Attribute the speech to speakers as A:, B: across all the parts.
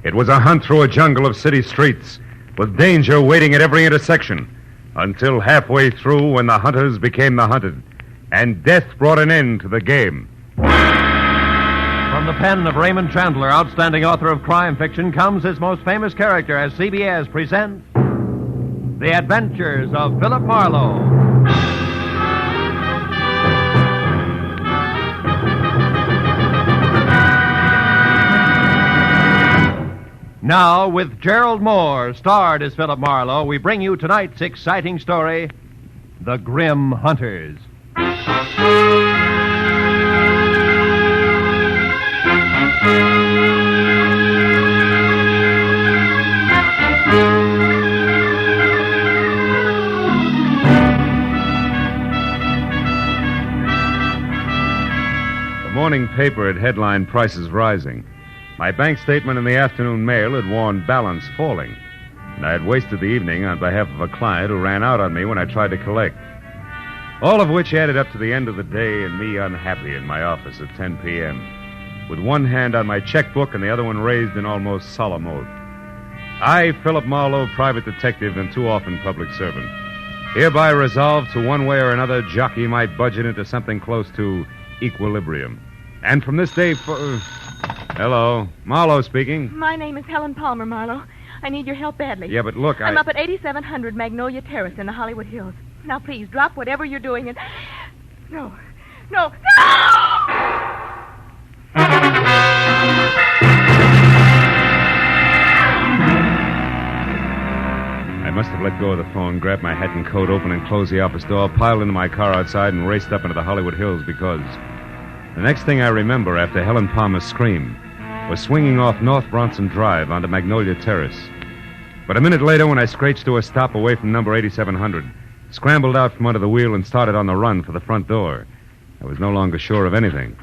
A: It was a hunt through a jungle of city streets, with danger waiting at every intersection, until halfway through when the hunters became the hunted, and death brought an end to the game.
B: From the pen of Raymond Chandler, outstanding author of crime fiction, comes his most famous character as CBS presents The Adventures of Philip Marlowe. Now, with Gerald Moore, starred as Philip Marlowe, we bring you tonight's exciting story, The Grim Hunters.
A: The morning paper had headlined prices rising. My bank statement in the afternoon mail had warned balance falling, and I had wasted the evening on behalf of a client who ran out on me when I tried to collect. All of which added up to the end of the day and me unhappy in my office at 10 p.m., with one hand on my checkbook and the other one raised in almost solemn oath. I, Philip Marlowe, private detective and too often public servant, hereby resolve to one way or another jockey my budget into something close to equilibrium. And from this day Hello. Marlowe speaking.
C: My name is Helen Palmer, Marlowe. I need your help badly.
A: Yeah, but look,
C: I'm up at 8700 Magnolia Terrace in the Hollywood Hills. Now, please, drop whatever you're doing and... No!
A: I must have let go of the phone, grabbed my hat and coat, opened and closed the office door, piled into my car outside, and raced up into the Hollywood Hills because... The next thing I remember after Helen Palmer's scream was swinging off North Bronson Drive onto Magnolia Terrace. But a minute later, when I scratched to a stop away from number 8700, scrambled out from under the wheel and started on the run for the front door, I was no longer sure of anything.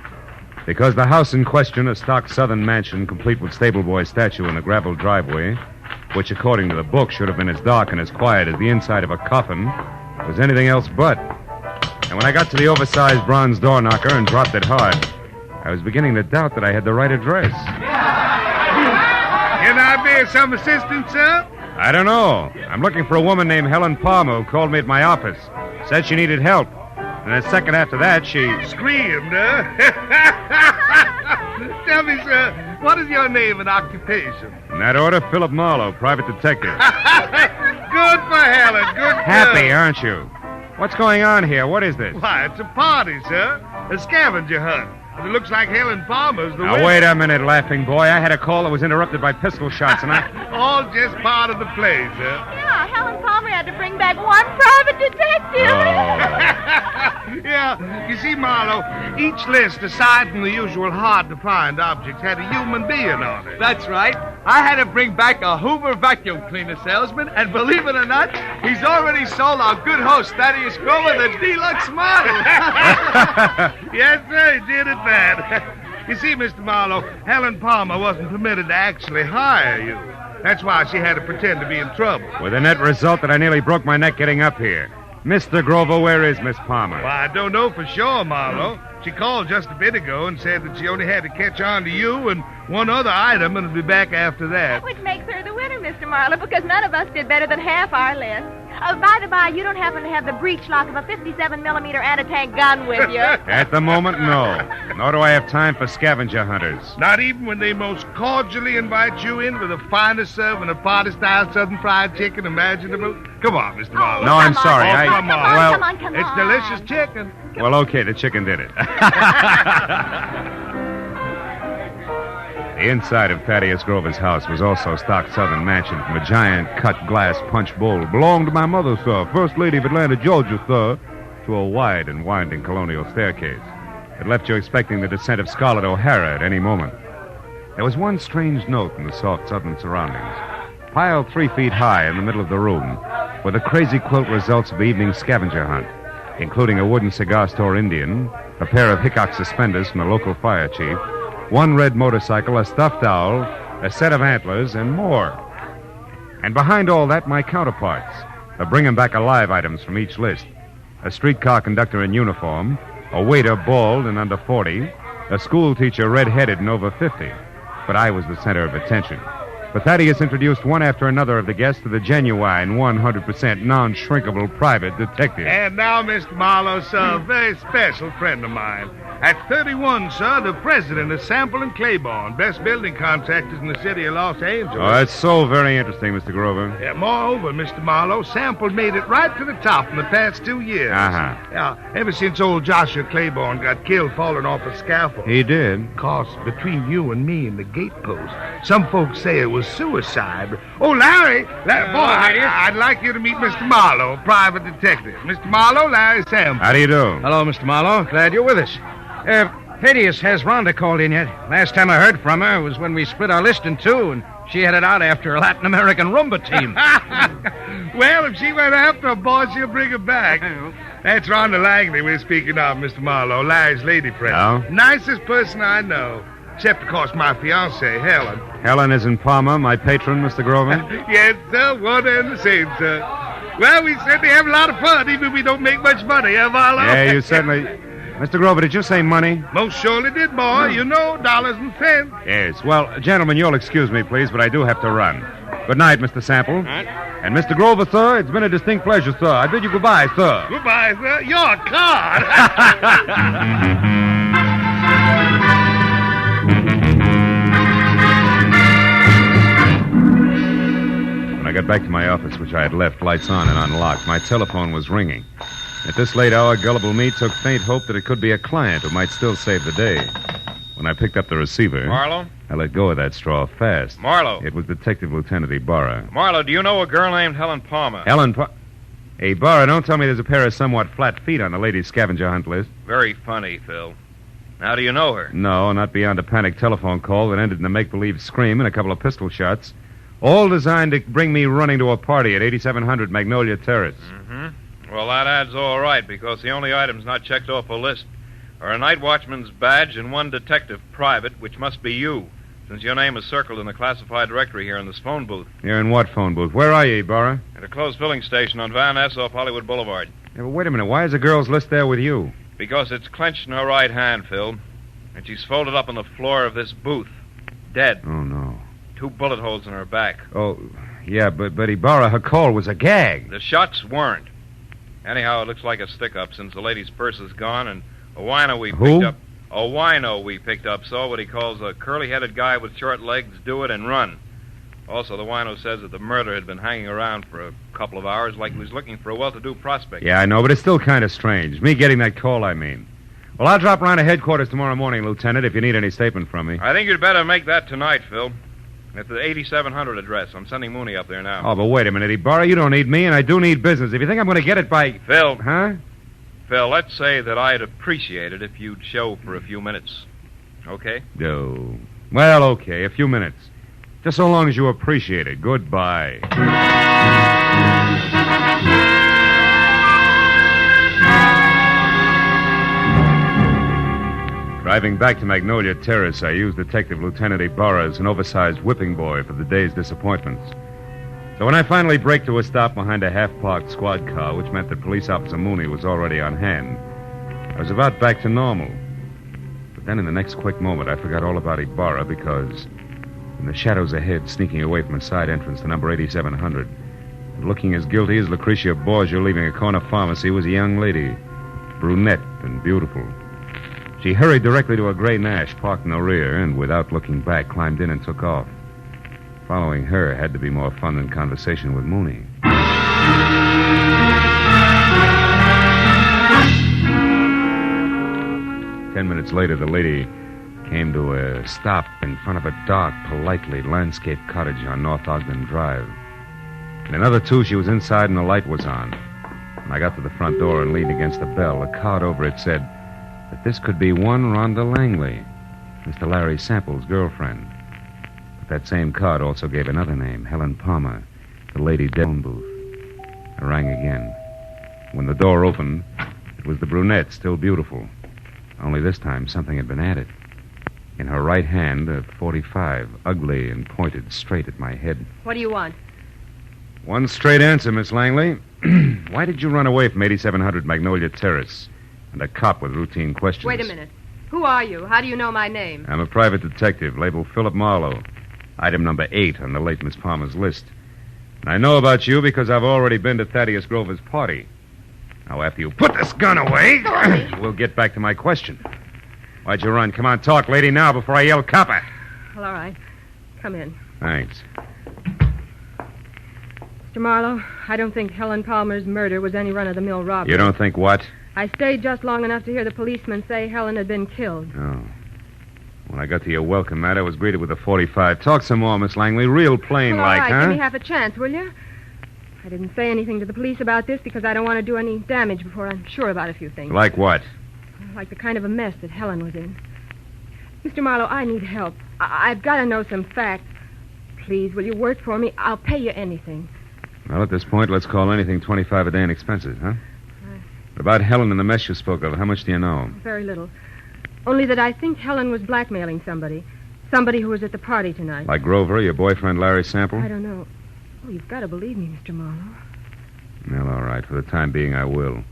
A: Because the house in question, a stock southern mansion complete with stable boy statue in a gravel driveway, which according to the book should have been as dark and as quiet as the inside of a coffin, was anything else but. And when I got to the oversized bronze door knocker and dropped it hard, I was beginning to doubt that I had the right address.
D: Can I be of some assistance, sir?
A: I don't know. I'm looking for a woman named Helen Palmer who called me at my office. Said she needed help. And a second after that, she...
D: Screamed, huh? Tell me, sir, what is your name and occupation?
A: In that order, Philip Marlowe, private detective.
D: Good for Helen, good for...
A: Happy, aren't you? What's going on here? What is this?
D: Why, it's a party, sir. A scavenger hunt. It looks like Helen Palmer's the winner.
A: Now, wait a minute, laughing boy. I had a call that was interrupted by pistol shots, and I...
D: All just part of the play, sir.
C: Yeah, Helen Palmer had to bring back one private detective.
D: Yeah, you see, Marlowe, each list, aside from the usual hard-to-find objects, had a human being on it.
E: That's right. I had to bring back a Hoover vacuum cleaner salesman, and believe it or not, he's already sold our good host, Thaddeus Grover, the deluxe model.
D: Yes, sir, he did it bad. You see, Mr. Marlowe, Helen Palmer wasn't permitted to actually hire you. That's why she had to pretend to be in trouble.
A: With the net result that I nearly broke my neck getting up here. Mr. Grover, where is Miss Palmer?
D: Well, I don't know for sure, Marlowe. She called just a bit ago and said that she only had to catch on to you and one other item and would be back after that.
C: Which makes her the winner, Mr. Marlowe, because none of us did better than half our list. By the by, you don't happen to have the breech lock of a 57-millimeter anti-tank gun with you.
A: At the moment, no. Nor do I have time for scavenger hunters.
D: Not even when they most cordially invite you in for the finest serving of party-style Southern fried chicken imaginable. Come on, Mr. Marlowe.
A: No, I'm sorry.
D: Come on.
A: Well,
C: Come on.
D: It's delicious chicken.
A: Well, okay, the chicken did it. The inside of Thaddeus Grover's house was also a stock southern mansion from a giant cut glass punch bowl. Belonged to my mother, sir, First Lady of Atlanta, Georgia, sir, to a wide and winding colonial staircase. It left you expecting the descent of Scarlett O'Hara at any moment. There was one strange note in the soft southern surroundings. Piled 3 feet high in the middle of the room were the crazy quilt results of the evening scavenger hunt, including a wooden cigar store Indian, a pair of Hickok suspenders from the local fire chief, one red motorcycle, a stuffed owl, a set of antlers, and more. And behind all that, my counterparts, the bring-em-back-alive items from each list. A streetcar conductor in uniform, a waiter bald and under 40, a school teacher red-headed and over 50. But I was the center of attention. But Thaddeus introduced one after another of the guests to the genuine, 100% non-shrinkable private detective.
D: And now, Mr. Marlowe, sir, a very special friend of mine. At 31, sir, the president of Sample and Claiborne, best building contractors in the city of Los Angeles.
A: Oh, that's so very interesting, Mr. Grover.
D: Yeah, moreover, Mr. Marlowe, Sample made it right to the top in the past 2 years.
A: Uh-huh.
D: Yeah, ever since old Joshua Claiborne got killed falling off a scaffold.
A: He did.
D: Of course, between you and me and the gatepost, some folks say it was suicide. But... Oh, Larry! Boy, I'd like you to meet Mr. Marlowe, private detective. Mr. Marlowe, Larry Sample.
A: How do you do?
F: Hello, Mr. Marlowe. Glad you're with us. Thaddeus, has Rhonda called in yet? Last time I heard from her was when we split our list in two, and she headed out after a Latin American rumba team.
D: Well, if she went after a boy, she'll bring her back. That's Rhonda Langley we're speaking of, Mr. Marlowe, Larry's lady friend.
A: Oh?
D: Nicest person I know. Except, of course, my fiancée, Helen.
A: Helen is in Palma, my patron, Mr. Grover.
D: Yes, sir, one and the same, sir. Well, we certainly have a lot of fun, even if we don't make much money, Marlowe?
A: Yeah, you certainly... Mr. Grover, did you say money?
D: Most surely did, boy. You know, dollars and cents.
A: Yes. Well, gentlemen, you'll excuse me, please, but I do have to run. Good night, Mr. Sample. And Mr. Grover, sir, it's been a distinct pleasure, sir. I bid you goodbye, sir.
D: Goodbye, sir. You're a card.
A: When I got back to my office, which I had left lights on and unlocked, my telephone was ringing. At this late hour, gullible me took faint hope that it could be a client who might still save the day. When I picked up the receiver...
B: Marlowe?
A: I let go of that straw fast.
B: Marlowe.
A: It was Detective Lieutenant Ibarra.
B: Marlowe, do you know a girl named Helen Palmer?
A: Hey, Ibarra, don't tell me there's a pair of somewhat flat feet on the ladies' scavenger hunt list.
B: Very funny, Phil. How do you know her?
A: No, not beyond a panic telephone call that ended in a make-believe scream and a couple of pistol shots. All designed to bring me running to a party at 8700 Magnolia Terrace.
B: Mm-hmm. Well, that adds all right, because the only items not checked off a list are a night watchman's badge and one detective private, which must be you, since your name is circled in the classified directory here in this phone booth.
A: You're in what phone booth? Where are you, Ibarra?
B: At a closed filling station on Van Ness off Hollywood Boulevard.
A: Yeah, but wait a minute. Why is the girl's list there with you?
B: Because it's clenched in her right hand, Phil, and she's folded up on the floor of this booth, dead.
A: Oh, no.
B: 2 bullet holes in her back.
A: Oh, yeah, but Ibarra, her call was a gag.
B: The shots weren't. Anyhow, it looks like a stick-up since the lady's purse is gone, and a wino we picked up saw what he calls a curly-headed guy with short legs do it and run. Also, the wino says that the murderer had been hanging around for a couple of hours like he was looking for a well-to-do prospect.
A: Yeah, I know, but it's still kind of strange. Me getting that call, I mean. Well, I'll drop around to headquarters tomorrow morning, Lieutenant, if you need any statement from me.
B: I think you'd better make that tonight, Phil. At the 8700 address. I'm sending Mooney up there now.
A: Oh, but wait a minute, Ibarra. You don't need me, and I do need business. If you think I'm going to get it by...
B: Phil.
A: Huh?
B: Phil, let's say that I'd appreciate it if you'd show for a few minutes. Okay?
A: No. Well, okay, a few minutes. Just so long as you appreciate it. Goodbye. Driving back to Magnolia Terrace, I used Detective Lieutenant Ibarra as an oversized whipping boy for the day's disappointments. So when I finally braked to a stop behind a half-parked squad car, which meant that Police Officer Mooney was already on hand, I was about back to normal. But then in the next quick moment, I forgot all about Ibarra because in the shadows ahead, sneaking away from a side entrance to number 8700, and looking as guilty as Lucretia Borgia leaving a corner pharmacy, was a young lady, brunette and beautiful. She hurried directly to a gray Nash parked in the rear and, without looking back, climbed in and took off. Following her had to be more fun than conversation with Mooney. 10 minutes later, the lady came to a stop in front of a dark, politely landscaped cottage on North Ogden Drive. In another 2, she was inside and the light was on. When I got to the front door and leaned against the bell, a card over it said that this could be one Rhonda Langley, Mr. Larry Sample's girlfriend. But that same card also gave another name, Helen Palmer, the lady dead phone booth. I rang again. When the door opened, it was the brunette, still beautiful. Only this time, something had been added. In her right hand, a .45, ugly and pointed straight at my head.
C: What do you want?
A: One straight answer, Miss Langley. Why did you run away from 8700 Magnolia Terrace and a cop with routine questions?
C: Wait a minute. Who are you? How do you know my name?
A: I'm a private detective labeled Philip Marlowe. Item number 8 on the late Miss Palmer's list. And I know about you because I've already been to Thaddeus Grover's party. Now, after you put this gun away, we'll get back to my question. Why'd you run? Come on, talk, lady, now before I yell copper.
G: Well, all right. Come in.
A: Thanks.
G: Mr. Marlowe, I don't think Helen Palmer's murder was any run-of-the-mill robbery.
A: You don't think what?
G: I stayed just long enough to hear the policeman say Helen had been killed.
A: Oh. When I got to your welcome mat, I was greeted with a .45. Talk some more, Miss Langley. Real plain
G: Well, all
A: like,
G: right,
A: huh?
G: give me half a chance, will you? I didn't say anything to the police about this because I don't want to do any damage before I'm sure about a few things.
A: Like what?
G: Like the kind of a mess that Helen was in. Mr. Marlowe, I need help. I've got to know some facts. Please, will you work for me? I'll pay you anything.
A: Well, at this point, let's call anything 25 a day in expenses, huh? What about Helen and the mess you spoke of? How much do you know?
G: Very little. Only that I think Helen was blackmailing somebody. Somebody who was at the party tonight.
A: Like Grover, your boyfriend Larry Sample?
G: I don't know. Oh, you've got to believe me, Mr. Marlowe.
A: Well, all right. For the time being, I will.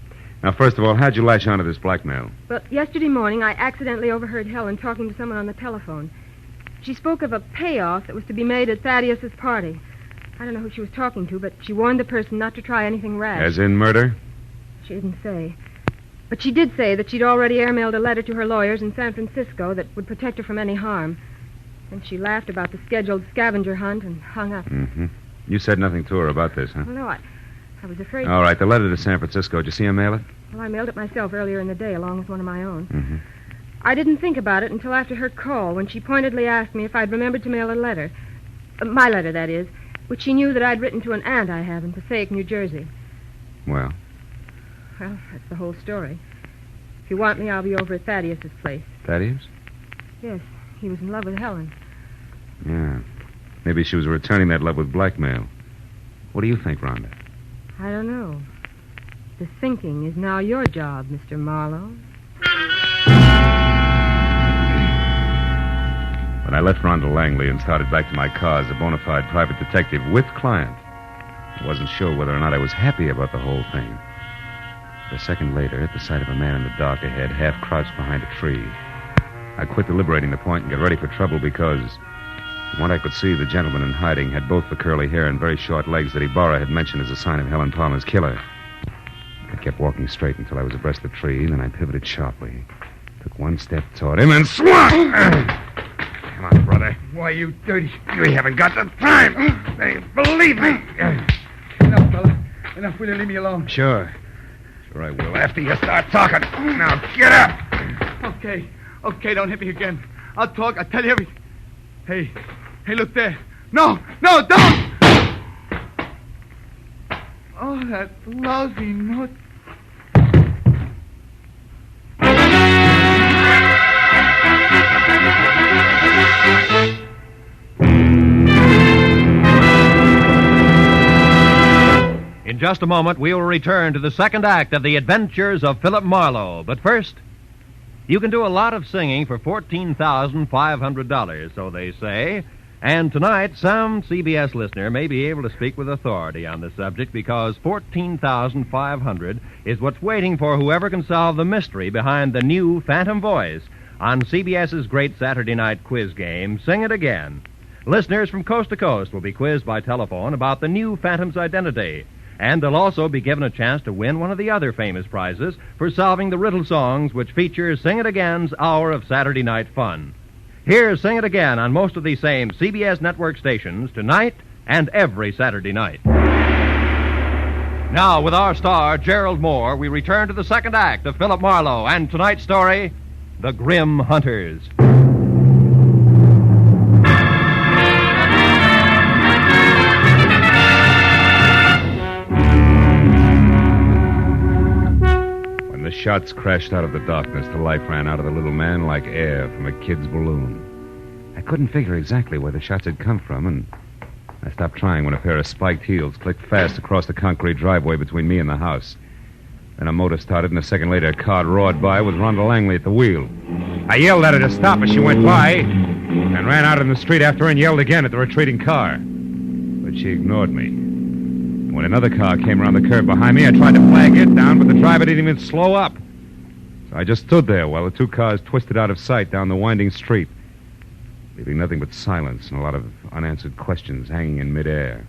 A: Now, first of all, how'd you latch onto this blackmail?
G: Well, yesterday morning, I accidentally overheard Helen talking to someone on the telephone. She spoke of a payoff that was to be made at Thaddeus's party. I don't know who she was talking to, but she warned the person not to try anything rash.
A: As in murder?
G: She didn't say. But she did say that she'd already airmailed a letter to her lawyers in San Francisco that would protect her from any harm. And she laughed about the scheduled scavenger hunt and hung up.
A: Mm-hmm. You said nothing to her about this, huh?
G: Well, no, I was afraid...
A: All right, the letter to San Francisco. Did you see her mail it?
G: Well, I mailed it myself earlier in the day, along with one of my own.
A: Mm-hmm.
G: I didn't think about it until after her call, when she pointedly asked me if I'd remembered to mail a letter. My letter, that is, which she knew that I'd written to an aunt I have in Passaic, New Jersey.
A: Well?
G: Well, that's the whole story. If you want me, I'll be over at Thaddeus's place.
A: Thaddeus?
G: Yes, he was in love with Helen.
A: Yeah. Maybe she was returning that love with blackmail. What do you think, Rhonda?
G: I don't know. The thinking is now your job, Mr. Marlowe.
A: When I left Rhonda Langley and started back to my car as a bona fide private detective with client, I wasn't sure whether or not I was happy about the whole thing. But a second later, at the sight of a man in the dark ahead, half crouched behind a tree, I quit deliberating the point and got ready for trouble because, from what I could see, the gentleman in hiding had both the curly hair and very short legs that Ibarra had mentioned as a sign of Helen Palmer's killer. I kept walking straight until I was abreast the tree, then I pivoted sharply, took one step toward him, and swung! Come on, brother.
D: Why, you dirty...
A: We haven't got the time. Hey, believe me.
D: Enough, fella. Enough. Will you leave me alone?
A: Sure. Sure I will. After you start talking. Now, get up.
E: Okay. Okay, don't hit me again. I'll talk. I'll tell you everything. Hey. Hey, look there. No, don't! Oh, that lousy note.
H: In just a moment, we will return to the second act of The Adventures of Philip Marlowe. But first, you can do a lot of singing for $14,500, so they say. And tonight, some CBS listener may be able to speak with authority on the subject because $14,500 is what's waiting for whoever can solve the mystery behind the new Phantom Voice on CBS's great Saturday night quiz game, Sing It Again. Listeners from coast to coast will be quizzed by telephone about the new Phantom's identity. And they'll also be given a chance to win one of the other famous prizes for solving the riddle songs which feature Sing It Again's hour of Saturday night fun. Here's Sing It Again on most of these same CBS network stations tonight and every Saturday night. Now, with our star, Gerald Moore, we return to the second act of Philip Marlowe and tonight's story, The Grim Hunters.
A: The shots crashed out of the darkness. The life ran out of the little man like air from a kid's balloon. I couldn't figure exactly where the shots had come from, and I stopped trying when a pair of spiked heels clicked fast across the concrete driveway between me and the house. Then a motor started, and a second later, a car roared by with Rhonda Langley at the wheel. I yelled at her to stop as she went by, and ran out in the street after her and yelled again at the retreating car. But she ignored me. When another car came around the curve behind me, I tried to flag it down, but the driver didn't even slow up. So I just stood there while the two cars twisted out of sight down the winding street. leaving nothing but silence and a lot of unanswered questions hanging in midair.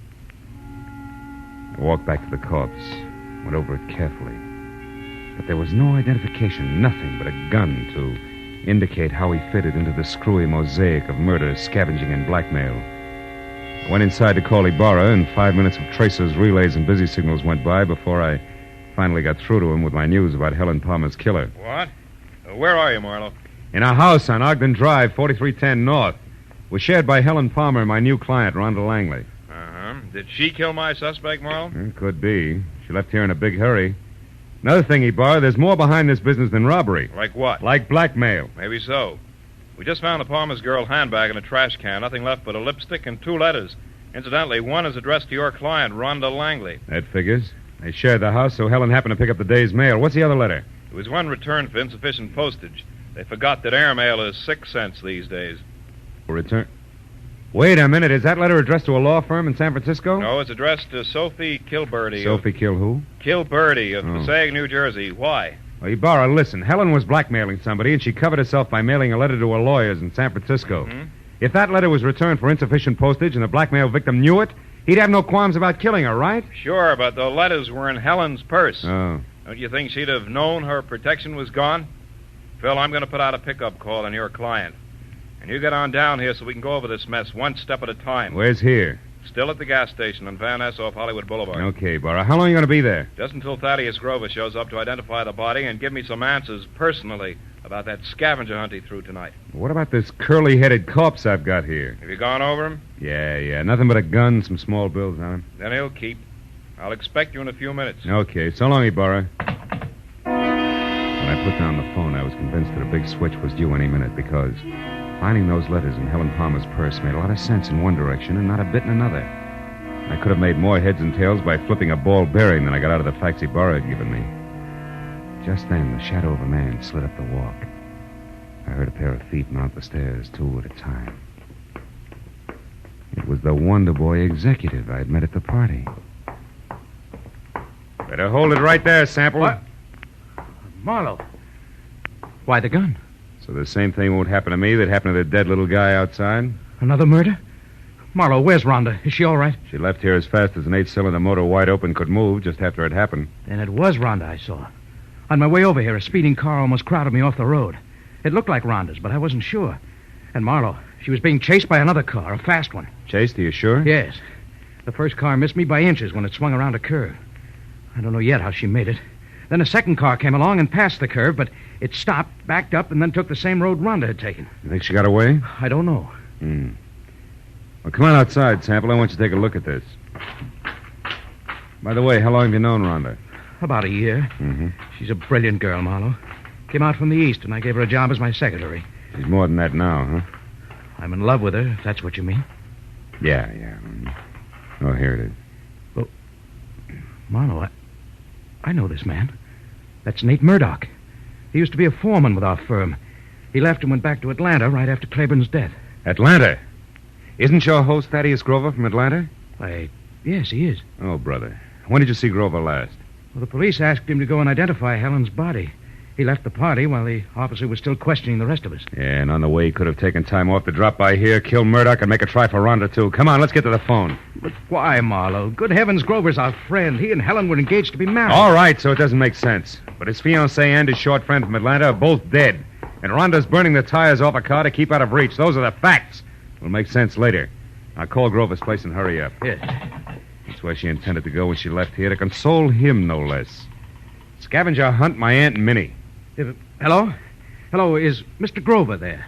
A: I walked back to the corpse, went over it carefully. But there was no identification, nothing but a gun to indicate how he fitted into the screwy mosaic of murder, scavenging, and blackmail. I went inside to call Ibarra, and 5 minutes of tracers, relays, and busy signals went by before I finally got through to him with my news about Helen Palmer's killer.
B: What? Where are you, Marlowe?
A: In a house on Ogden Drive, 4310 North. Was shared by Helen Palmer and my new client, Rhonda Langley.
B: Uh-huh. Did she kill my suspect, Marlowe?
A: Could be. She left here in a big hurry. Another thing, Ibarra, there's more behind this business than robbery.
B: Like what?
A: Like blackmail.
B: Maybe so. We just found the Palmer's girl handbag in a trash can. Nothing left but a lipstick and 2 letters. Incidentally, one is addressed to your client, Rhonda Langley.
A: That figures. They shared the house, so Helen happened to pick up the day's mail. What's the other letter?
B: It was one returned for insufficient postage. They forgot that airmail is 6 cents these days.
A: Return. Wait a minute. Is that letter addressed to a law firm in San Francisco?
B: No, it's addressed to Sophie Kilberty.
A: Sophie Kill who?
B: Kilberty of Passaic, New Jersey. Why?
A: Well, Ibarra, listen. Helen was blackmailing somebody, and she covered herself by mailing a letter to her lawyers in San Francisco.
B: Mm-hmm.
A: If that letter was returned for insufficient postage and the blackmail victim knew it, he'd have no qualms about killing her, right?
B: Sure, but the letters were in Helen's purse.
A: Oh.
B: Don't you think she'd have known her protection was gone? Phil, I'm going to put out a pickup call on your client. And you get on down here so we can go over this mess one step at a time.
A: Where's here?
B: Still at the gas station on Van Ness off Hollywood Boulevard.
A: Okay, Ibarra. How long are you going to be there?
B: Just until Thaddeus Grover shows up to identify the body and give me some answers personally about that scavenger hunt he threw tonight.
A: What about this curly-headed corpse I've got here?
B: Have you gone over him?
A: Yeah. Nothing but a gun, some small bills on him.
B: Then he'll keep. I'll expect you in a few minutes.
A: Okay. So long, Ibarra. When I put down the phone, I was convinced that a big switch was due any minute because finding those letters in Helen Palmer's purse made a lot of sense in one direction and not a bit in another. I could have made more heads and tails by flipping a ball bearing than I got out of the facts Ibarra had given me. Just then, the shadow of a man slid up the walk. I heard a pair of feet mount the stairs, 2 at a time. It was the Wonder Boy executive I'd met at the party. Better hold it right there, Sample.
F: What? Marlowe. Why the gun?
A: So the same thing won't happen to me that happened to the dead little guy outside?
F: Another murder? Marlowe, where's Rhonda? Is she all right?
A: She left here as fast as an 8-cylinder motor wide open could move just after it happened.
F: Then it was Rhonda I saw. On my way over here, a speeding car almost crowded me off the road. It looked like Rhonda's, but I wasn't sure. And Marlowe, she was being chased by another car, a fast one.
A: Chased, are you sure?
F: Yes. The first car missed me by inches when it swung around a curve. I don't know yet how she made it. Then a second car came along and passed the curve, but it stopped, backed up, and then took the same road Rhonda had taken.
A: You think she got away?
F: I don't know.
A: Well, come on outside, Sample. I want you to take a look at this. By the way, how long have you known Rhonda?
F: About a year.
A: Mm-hmm.
F: She's a brilliant girl, Marlowe. Came out from the East, and I gave her a job as my secretary.
A: She's more than that now, huh?
F: I'm in love with her, if that's what you mean.
A: Yeah. Oh, here it is.
F: Well, Marlowe, I know this man. That's Nate Murdoch. He used to be a foreman with our firm. He left and went back to Atlanta right after Claiborne's death.
A: Atlanta? Isn't your host Thaddeus Grover from Atlanta?
F: Yes, he is.
A: Oh, brother. When did you see Grover last?
F: Well, the police asked him to go and identify Helen's body. He left the party while the officer was still questioning the rest of us.
A: Yeah, and on the way he could have taken time off to drop by here, kill Murdoch, and make a try for Rhonda, too. Come on, let's get to the phone.
F: But why, Marlowe? Good heavens, Grover's our friend. He and Helen were engaged to be married.
A: All right, so it doesn't make sense. But his fiancée and his short friend from Atlanta are both dead. And Rhonda's burning the tires off a car to keep out of reach. Those are the facts. It'll make sense later. I'll call Grover's place and hurry up.
F: Yes.
A: That's where she intended to go when she left here, to console him, no less. Scavenger hunt my Aunt Minnie.
F: Hello? Hello, is Mr. Grover there?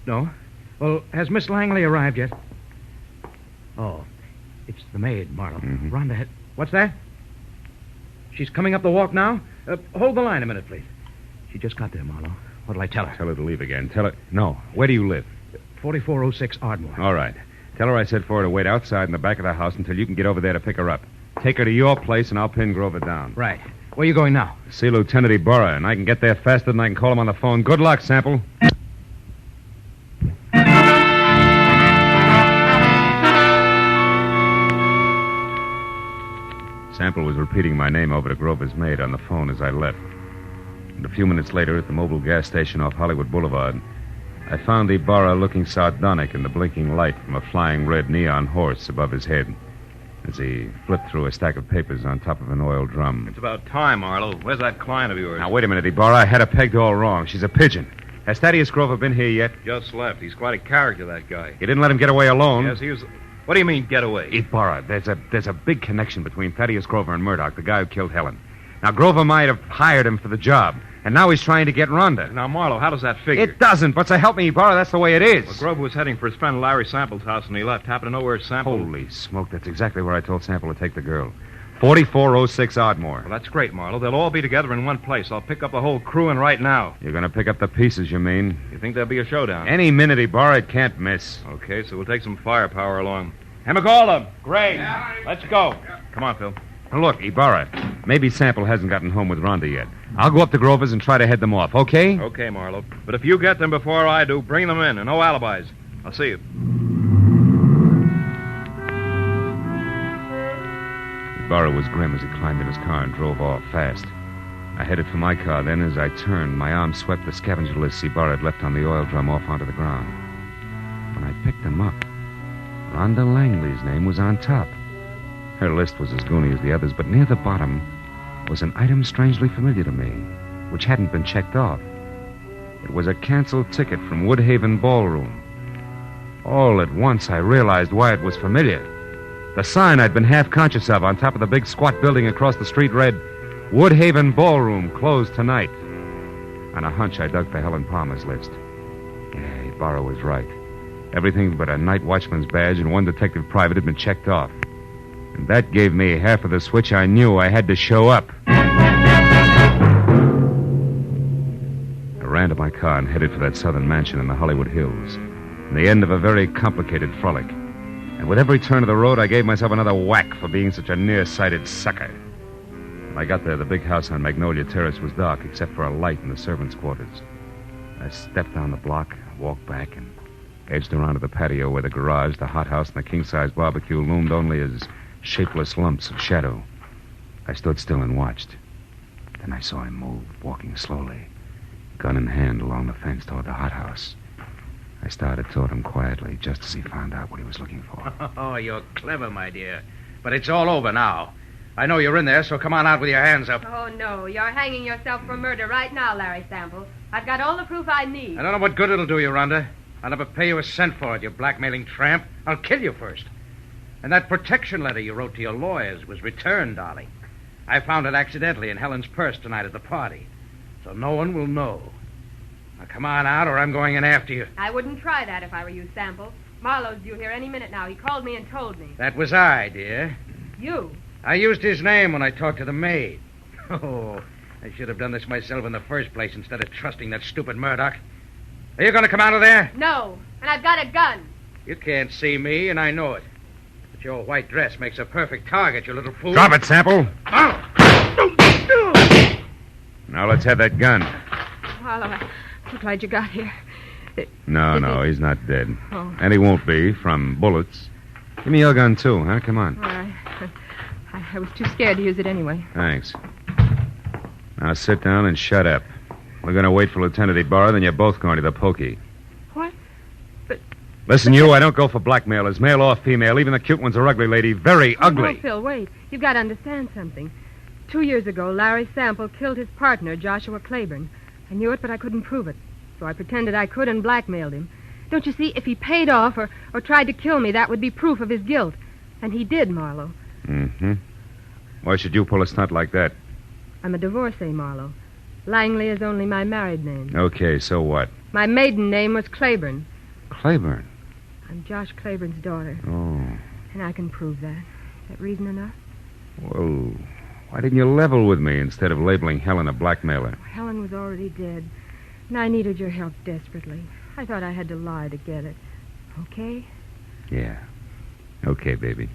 F: No? Well, has Miss Langley arrived yet? Oh, it's the maid, Marlowe.
A: Mm-hmm.
F: Rhonda had... What's that? She's coming up the walk now? Hold the line a minute, please. She just got there, Marlowe. What'll I tell her?
A: Tell her to leave again. Tell her... No. Where do you live?
F: 4406 Ardmore.
A: All right. Tell her I said for her to wait outside in the back of the house until you can get over there to pick her up. Take her to your place, and I'll pin Grover down.
F: Right. Where are you going now?
A: See Lieutenant Ibarra, and I can get there faster than I can call him on the phone. Good luck, Sample. Sample was repeating my name over to Grover's maid on the phone as I left. And a few minutes later, at the mobile gas station off Hollywood Boulevard, I found Ibarra looking sardonic in the blinking light from a flying red neon horse above his head as he flipped through a stack of papers on top of an oil drum.
B: It's about time, Marlowe. Where's that client of yours?
A: Now, wait a minute, Ibarra. I had her pegged all wrong. She's a pigeon. Has Thaddeus Grover been here yet?
B: Just left. He's quite a character, that guy.
A: You didn't let him get away alone?
B: Yes, he was... What do you mean, get away?
A: Ibarra, there's a big connection between Thaddeus Grover and Murdoch, the guy who killed Helen. Now, Grover might have hired him for the job, and now he's trying to get Rhonda.
B: Now, Marlowe, how does that figure?
A: It doesn't, but so help me, Ibarra, that's the way it is.
B: Well, Grover was heading for his friend Larry Sample's house, and he left. Happen to know where Sample...
A: Holy smoke, that's exactly where I told Sample to take the girl. 4406 Ardmore.
B: Well, that's great, Marlowe. They'll all be together in one place. I'll pick up the whole crew, and right now.
A: You're going to pick up the pieces, you mean?
B: You think there'll be a showdown?
A: Any minute, Ibarra, it can't miss.
B: Okay, so we'll take some firepower along. Hey, McAuliffe, Gray, let's go. Come on, Phil.
A: Now, look, Ibarra, maybe Sample hasn't gotten home with Rhonda yet. I'll go up to Grover's and try to head them off, okay?
B: Okay, Marlowe. But if you get them before I do, bring them in, and no alibis. I'll see you.
A: Ibarra was grim as he climbed in his car and drove off fast. I headed for my car. Then, as I turned, my arm swept the scavenger list Ibarra had left on the oil drum off onto the ground. When I picked them up, Rhonda Langley's name was on top. Her list was as goony as the others, but near the bottom was an item strangely familiar to me, which hadn't been checked off. It was a canceled ticket from Woodhaven Ballroom. All at once, I realized why it was familiar. The sign I'd been half conscious of on top of the big squat building across the street read, Woodhaven Ballroom, closed tonight. On a hunch, I dug for Helen Palmer's list. Yeah, Ibarra was right. Everything but a night watchman's badge and one detective private had been checked off. And that gave me half of the switch I knew I had to show up. I ran to my car and headed for that southern mansion in the Hollywood Hills, the end of a very complicated frolic. And with every turn of the road, I gave myself another whack for being such a nearsighted sucker. When I got there, the big house on Magnolia Terrace was dark, except for a light in the servants' quarters. I stepped down the block, walked back, and edged around to the patio where the garage, the hothouse, and the king-size barbecue loomed only as shapeless lumps of shadow. I stood still and watched. Then I saw him move, walking slowly, gun in hand along the fence toward the hothouse. I started toward him quietly, just as he found out what he was looking for.
F: Oh, you're clever, my dear. But it's all over now. I know you're in there, so come on out with your hands up.
G: Oh, no. You're hanging yourself for murder right now, Larry Sample. I've got all the proof I need.
F: I don't know what good it'll do you, Rhonda. I'll never pay you a cent for it, you blackmailing tramp. I'll kill you first. And that protection letter you wrote to your lawyers was returned, darling. I found it accidentally in Helen's purse tonight at the party. So no one will know. Now, come on out, or I'm going in after you.
G: I wouldn't try that if I were you, Sample. Marlowe's due here any minute now. He called me and told me.
F: That was I, dear.
G: You?
F: I used his name when I talked to the maid. Oh, I should have done this myself in the first place instead of trusting that stupid Murdoch. Are you going to come out of there?
G: No, and I've got a gun.
F: You can't see me, and I know it. But your white dress makes a perfect target, you little fool.
A: Drop it, Sample.
F: Oh.
A: Now let's have that gun.
G: Marlowe, I'm glad you got here.
A: No, he's not dead.
G: Oh.
A: And he won't be, from bullets. Give me your gun, too, huh? Come on.
G: All right. I was too scared to use it anyway.
A: Thanks. Now sit down and shut up. We're going to wait for Lieutenant Ibarra, then you're both going to the pokey.
G: What? But...
A: Listen, you, I don't go for blackmailers, male or female. Even the cute ones are ugly, lady. Very ugly.
G: No, Phil, wait. You've got to understand something. 2 years ago, Larry Sample killed his partner, Joshua Claiborne. I knew it, but I couldn't prove it. So I pretended I could and blackmailed him. Don't you see, if he paid off or tried to kill me, that would be proof of his guilt. And he did, Marlowe.
A: Mm-hmm. Why should you pull a stunt like that?
G: I'm a divorcee, Marlowe. Langley is only my married name.
A: Okay, so what?
G: My maiden name was Claiborne.
A: Claiborne?
G: I'm Josh Claiborne's daughter.
A: Oh.
G: And I can prove that. Is that reason enough?
A: Well, why didn't you level with me instead of labeling Helen a blackmailer?
G: Helen was already dead, and I needed your help desperately. I thought I had to lie to get it. Okay?
A: Yeah. Okay, baby.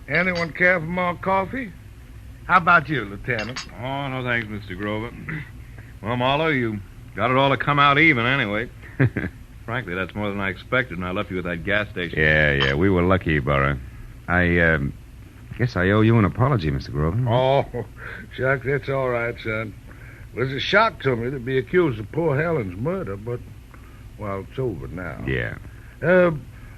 D: Anyone care for more coffee? How about you, Lieutenant?
B: Oh, no thanks, Mr. Grover. Well, Marlowe, you got it all to come out even anyway. frankly, that's more than I expected when I left you at that gas station.
A: Yeah, we were lucky, Burra. I guess I owe you an apology, Mr. Grover.
D: Oh, Chuck, that's all right, son. It was a shock to me to be accused of poor Helen's murder, but, well, it's over now.
A: Yeah.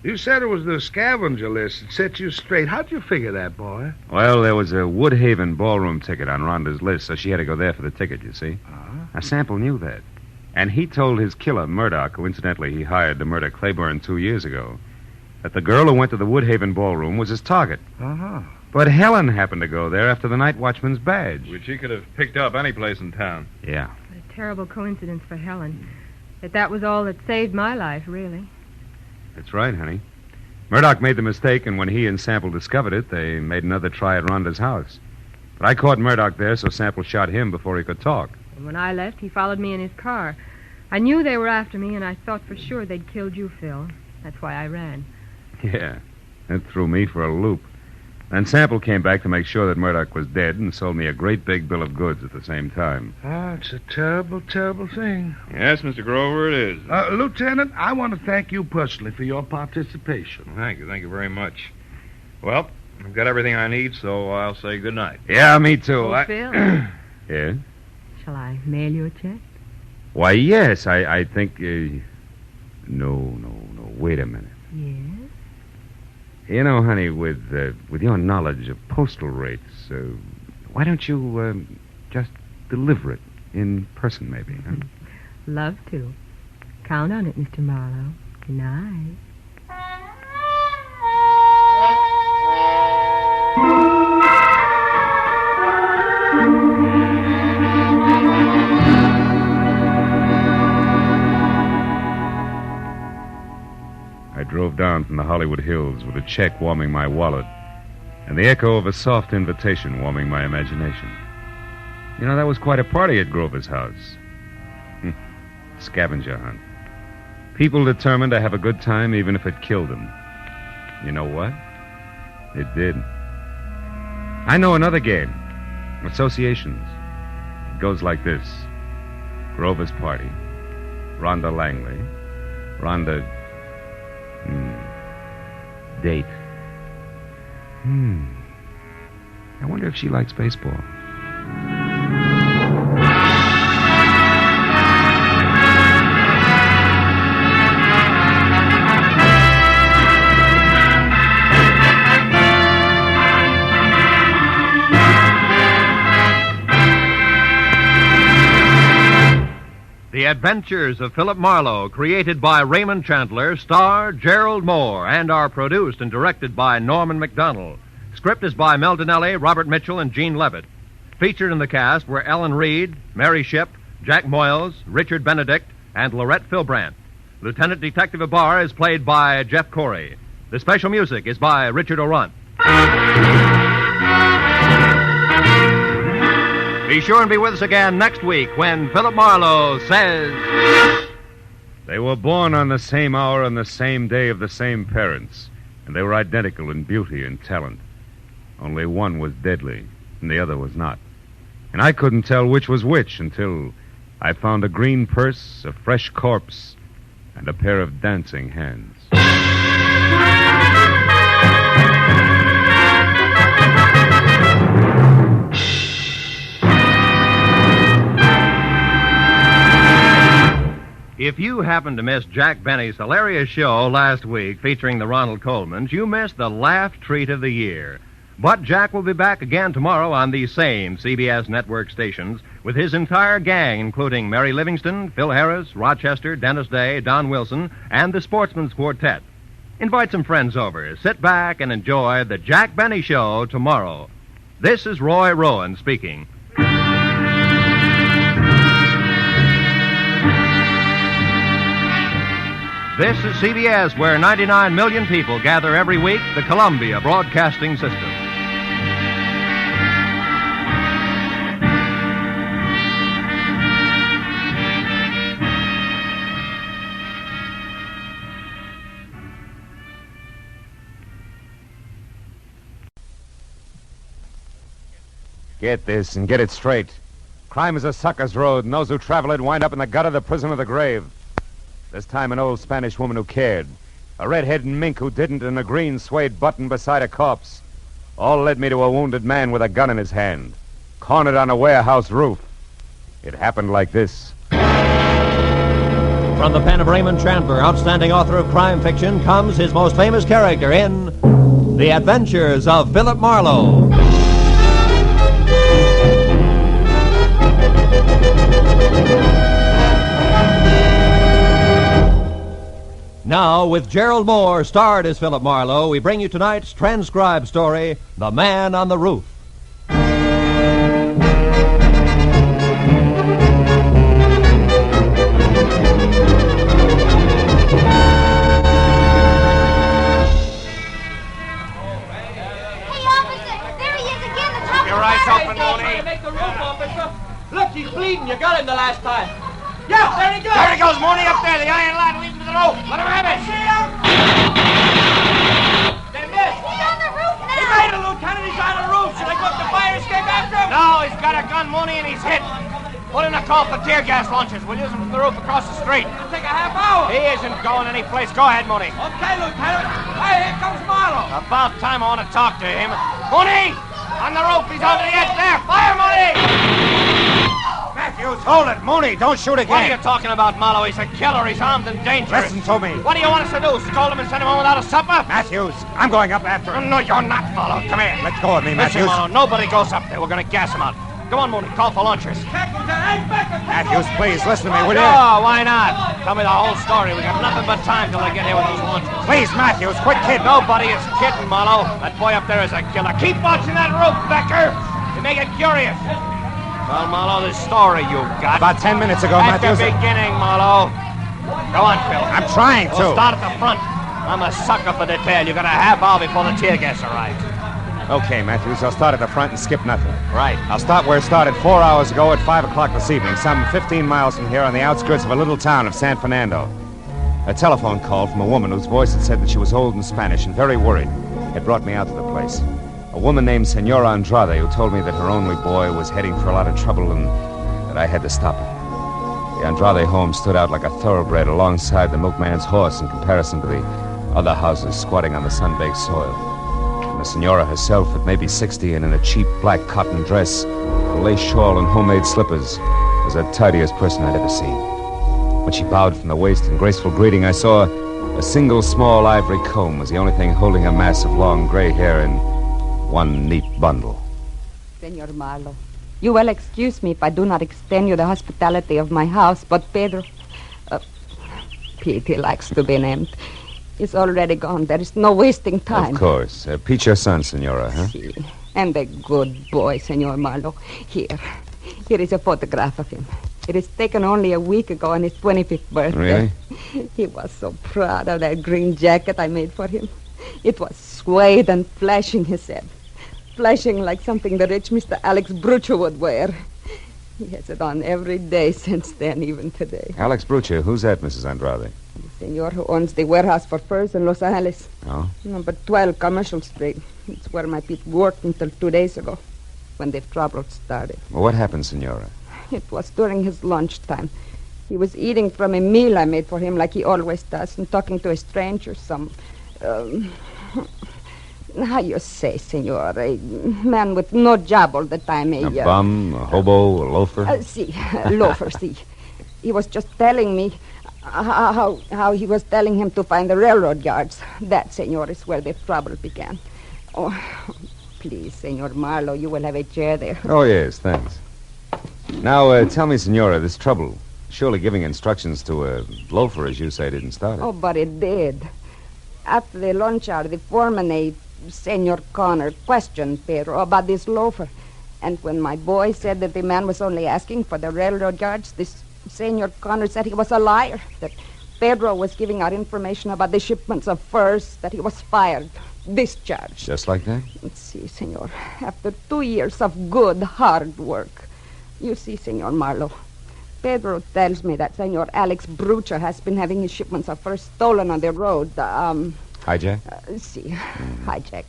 D: You said it was the scavenger list that set you straight. How'd you figure that, boy?
A: Well, there was a Woodhaven ballroom ticket on Rhonda's list, so she had to go there for the ticket, you see. Now, Sample knew that. And he told his killer, Murdoch, who incidentally he hired to murder Claiborne 2 years ago, that the girl who went to the Woodhaven ballroom was his target.
D: Uh-huh.
A: But Helen happened to go there after the night watchman's badge.
B: Which he could have picked up any place in town.
A: Yeah.
G: What a terrible coincidence for Helen. That was all that saved my life, really.
A: That's right, honey. Murdoch made the mistake, and when he and Sample discovered it, they made another try at Rhonda's house. But I caught Murdoch there, so Sample shot him before he could talk.
G: And when I left, he followed me in his car. I knew they were after me, and I thought for sure they'd killed you, Phil. That's why I ran.
A: Yeah, that threw me for a loop. Then Sample came back to make sure that Murdoch was dead and sold me a great big bill of goods at the same time.
D: Ah, it's a terrible, terrible thing.
B: Yes, Mr. Grover, it is.
D: Lieutenant, I want to thank you personally for your participation.
B: Thank you very much. Well, I've got everything I need, so I'll say good night.
A: Yeah, me too.
G: Oh, Phil,
A: Yeah?
G: shall I mail you a check?
A: Why, yes, I think... No, wait a minute.
G: Yes?
A: You know, honey, with your knowledge of postal rates, why don't you just deliver it in person, maybe, huh?
G: Love to. Count on it, Mr. Marlowe. Good night.
A: I drove down from the Hollywood Hills with a check warming my wallet and the echo of a soft invitation warming my imagination. You know, that was quite a party at Grover's house. Scavenger hunt. People determined to have a good time even if it killed them. You know what? It did. I know another game. Associations. It goes like this. Grover's party. Rhonda Langley. Rhonda... Date. I wonder if she likes baseball.
H: The Adventures of Philip Marlowe, created by Raymond Chandler, star Gerald Moore, and are produced and directed by Norman McDonald. Script is by Mel Dinelli, Robert Mitchell, and Gene Levitt. Featured in the cast were Ellen Reed, Mary Shipp, Jack Moyles, Richard Benedict, and Lorette Philbrandt. Lieutenant Detective Ibarra is played by Jeff Corey. The special music is by Richard O'Runt. Be sure and be with us again next week when Philip Marlowe says...
A: They were born on the same hour on the same day of the same parents, and they were identical in beauty and talent. Only one was deadly, and the other was not. And I couldn't tell which was which until I found a green purse, a fresh corpse, and a pair of dancing hands.
H: If you happened to miss Jack Benny's hilarious show last week featuring the Ronald Colemans, you missed the laugh treat of the year. But Jack will be back again tomorrow on these same CBS network stations with his entire gang, including Mary Livingston, Phil Harris, Rochester, Dennis Day, Don Wilson, and the Sportsman's Quartet. Invite some friends over. Sit back and enjoy the Jack Benny Show tomorrow. This is Roy Rowan speaking. This is CBS, where 99 million people gather every week, the Columbia Broadcasting System.
A: Get this and get it straight. Crime is a sucker's road, and those who travel it wind up in the gut of the prison of the grave. This time an old Spanish woman who cared. A red-headed mink who didn't, and a green suede button beside a corpse. All led me to a wounded man with a gun in his hand, cornered on a warehouse roof. It happened like this.
H: From the pen of Raymond Chandler, outstanding author of crime fiction, comes his most famous character in The Adventures of Philip Marlowe. Now, with Gerald Moore, starred as Philip Marlowe, we bring you tonight's transcribed story, The Man on the Roof.
I: Look, he's bleeding. You got him the last time. Yeah, there he goes.
J: There he goes, Mooney, up there. The iron line leading to the roof. Let him have it.
I: See him? They missed.
C: He's on the roof now.
I: He made it, Lieutenant. He's on the roof. Should I go up the fire escape after him?
J: No, he's got a gun, Mooney, and he's hit. Put in a call for tear gas launchers. We'll use them from the roof across the street.
I: It'll take a half hour.
J: He isn't going anyplace. Go ahead, Mooney.
I: Okay, Lieutenant. Hey, here comes Marlowe.
J: About time I want to talk to him. Mooney! On the roof. He's on the edge there. Fire, Mooney!
K: Matthews, hold it. Mooney, don't shoot again.
J: What are you talking about, Marlowe? He's a killer. He's armed and dangerous.
K: Listen to me.
J: What do you want us to do? Scold him and send him home without a supper?
K: Matthews, I'm going up after him.
J: No, you're not, Marlowe. Come here.
K: Let go of me,
J: Listen,
K: Matthews.
J: Marlowe, nobody goes up there. We're going to gas him out. Come on, Mooney. Call for launchers.
K: Matthews, please, listen to me, will you?
J: Oh, why not? Tell me the whole story. We got nothing but time till I get here with those launchers.
K: Please, Matthews, quit kidding.
J: Nobody is kidding, Marlowe. That boy up there is a killer. Keep watching that roof, Becker. You make it curious. Well, Marlowe, this story you got.
K: About 10 minutes ago,
J: At
K: Matthews.
J: the beginning, Marlowe. Go on, Phil.
K: I'm trying to.
J: We'll start at the front. I'm a sucker for detail. You got a half hour before the tear gas arrives.
K: Okay, Matthews, I'll start at the front and skip nothing.
J: Right.
K: I'll start where it started 4 hours ago at 5 o'clock this evening, some 15 miles from here on the outskirts of a little town of San Fernando. A telephone call from a woman whose voice had said that she was old and Spanish and very worried. It brought me out to the place. A woman named Senora Andrade who told me that her only boy was heading for a lot of trouble and that I had to stop it. The Andrade home stood out like a thoroughbred alongside the milkman's horse in comparison to the other houses squatting on the sun-baked soil. The senora herself, at maybe 60 and in a cheap black cotton dress, a lace shawl and homemade slippers, was the tidiest person I'd ever seen. When she bowed from the waist in graceful greeting, I saw a single small ivory comb was the only thing holding a mass of long gray hair in one neat bundle.
L: Senor Marlowe, you will excuse me if I do not extend you the hospitality of my house, but Pedro, Pete, he likes to be named, is already gone. There is no wasting time.
A: Of course. Pete, your son, Senora, huh?
L: Si. And a good boy, Senor Marlowe. Here is a photograph of him. It is taken only a week ago on his 25th birthday.
A: Really?
L: He was so proud of that green jacket I made for him. It was suede and flashing, he said. Flashing like something the rich Mr. Alex Brucho would wear. He has it on every day since then, even today.
A: Alex Brucha, who's that, Mrs. Andrade?
L: The senor who owns the warehouse for furs in Los Angeles.
A: Oh?
L: Number 12 Commercial Street. It's where my Pete worked until 2 days ago, when the trouble started.
A: Well, what happened, Senora?
L: It was during his lunchtime. He was eating from a meal I made for him like he always does and talking to a stranger, how you say, senor, a man with no job all the time.
A: A bum, a hobo, a loafer?
L: Loafer, see. He was just telling me how he was telling him to find the railroad yards. That, senor, is where the trouble began. Oh, please, Senor Marlowe, you will have a chair there.
A: Oh, yes, thanks. Now, tell me, Senora, this trouble. Surely giving instructions to a loafer, as you say, didn't start it.
L: Oh, but it did. After the lunch hour, the foreman, Senor Connor, questioned Pedro about this loafer. And when my boy said that the man was only asking for the railroad yards, this Senor Connor said he was a liar, that Pedro was giving out information about the shipments of furs, that he was fired, discharged.
A: Just like that?
L: See, senor, after 2 years of good, hard work. You see, Senor Marlowe, Pedro tells me that Senor Alex Brucha has been having his shipments of furs stolen on the road.
A: Hijack?
L: Hijacked.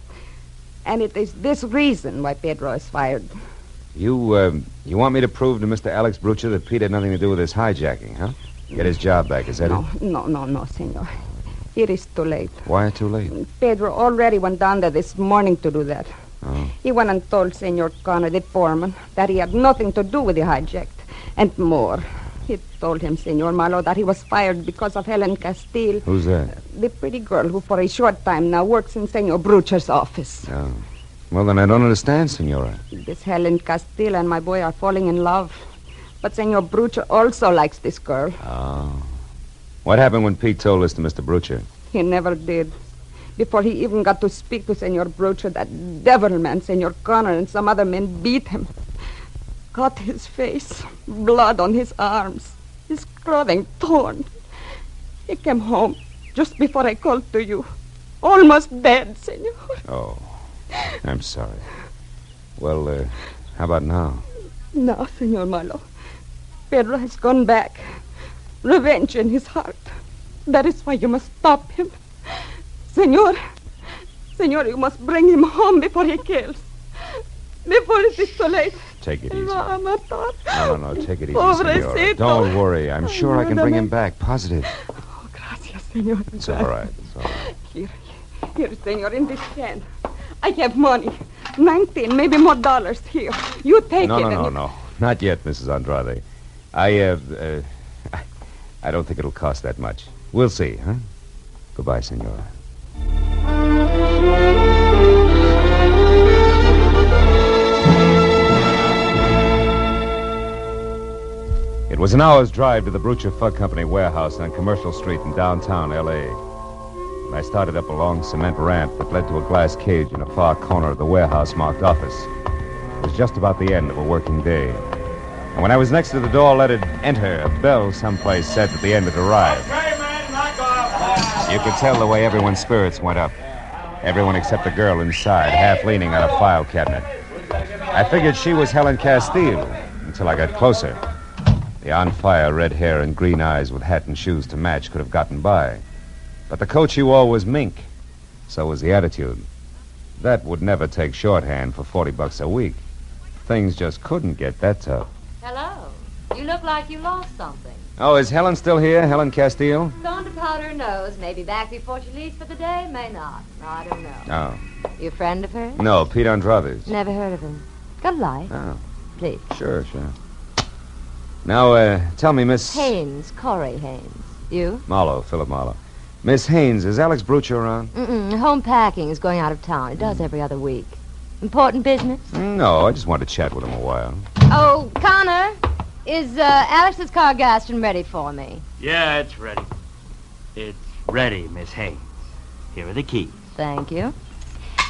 L: And it is this reason why Pedro is fired.
A: You want me to prove to Mr. Alex Brucha that Pete had nothing to do with this hijacking, huh?
K: Get his job back, is that
L: No,
K: it?
L: no, senor. It is too late.
K: Why too late?
L: Pedro already went down there this morning to do that.
K: Oh.
L: He went and told Senor Connor, the foreman, that he had nothing to do with the hijack. And more. He told him, Senor Marlowe, that he was fired because of Helen Castile.
K: Who's that?
L: The pretty girl who for a short time now works in Senor Brucher's office.
K: Oh. Well, then I don't understand, Senora.
L: This Helen Castile and my boy are falling in love. But Senor Brucher also likes this girl.
K: Oh. What happened when Pete told this to Mr. Brucher?
L: He never did. Before he even got to speak to Senor Brucher, that devil man, Senor Connor, and some other men beat him. Cut his face, blood on his arms, his clothing torn. He came home just before I called to you. Almost dead, Senor.
K: Oh. I'm sorry. Well, how about now?
L: No, Senor Marlowe. Pedro has gone back. Revenge in his heart. That is why you must stop him. Senor, you must bring him home before he kills. Before it is too late.
K: Take it easy.
L: No,
K: Take it easy, Senora. Don't worry. I'm sure I can bring him back. Positive.
L: Oh, gracias, Senor.
K: It's all right.
L: Here, Senor, in this can. I have money. 19, maybe more dollars. Here. You take it.
K: No. Not yet, Mrs. Andrade. I don't think it'll cost that much. We'll see, huh? Goodbye, Senora. It was an hour's drive to the Brucher Fug Company warehouse on Commercial Street in downtown L.A. I started up a long cement ramp that led to a glass cage in a far corner of the warehouse marked office. It was just about the end of a working day. And when I was next to the door, let it enter, a bell someplace said that the end had arrived.
J: Okay, man, knock off.
K: You could tell the way everyone's spirits went up. Everyone except the girl inside, half leaning on a file cabinet. I figured she was Helen Castile until I got closer. The on-fire red hair and green eyes with hat and shoes to match could have gotten by. But the coat she wore was mink. So was the attitude. That would never take shorthand for $40 a week. Things just couldn't get that tough.
M: Hello. You look like you lost something.
K: Oh, is Helen still here? Helen Castile?
M: Gone to powder her nose. Maybe back before she leaves for the day. May not. I don't know.
K: Oh.
M: You a friend of hers?
K: No, Pete Andrade's.
M: Never heard of him. Got a light?
K: Oh.
M: Please.
K: Sure. Now, tell me, Miss...
M: Haynes, Corey Haynes. You?
K: Marlowe, Philip Marlowe. Miss Haynes, is Alex Brucher around?
M: Home packing is going out of town. It does every other week. Important business?
K: No, I just wanted to chat with him a while.
M: Oh, Connor, is Alex's car gassed and ready for me?
N: Yeah, it's ready. It's ready, Miss Haynes. Here are the keys.
M: Thank you.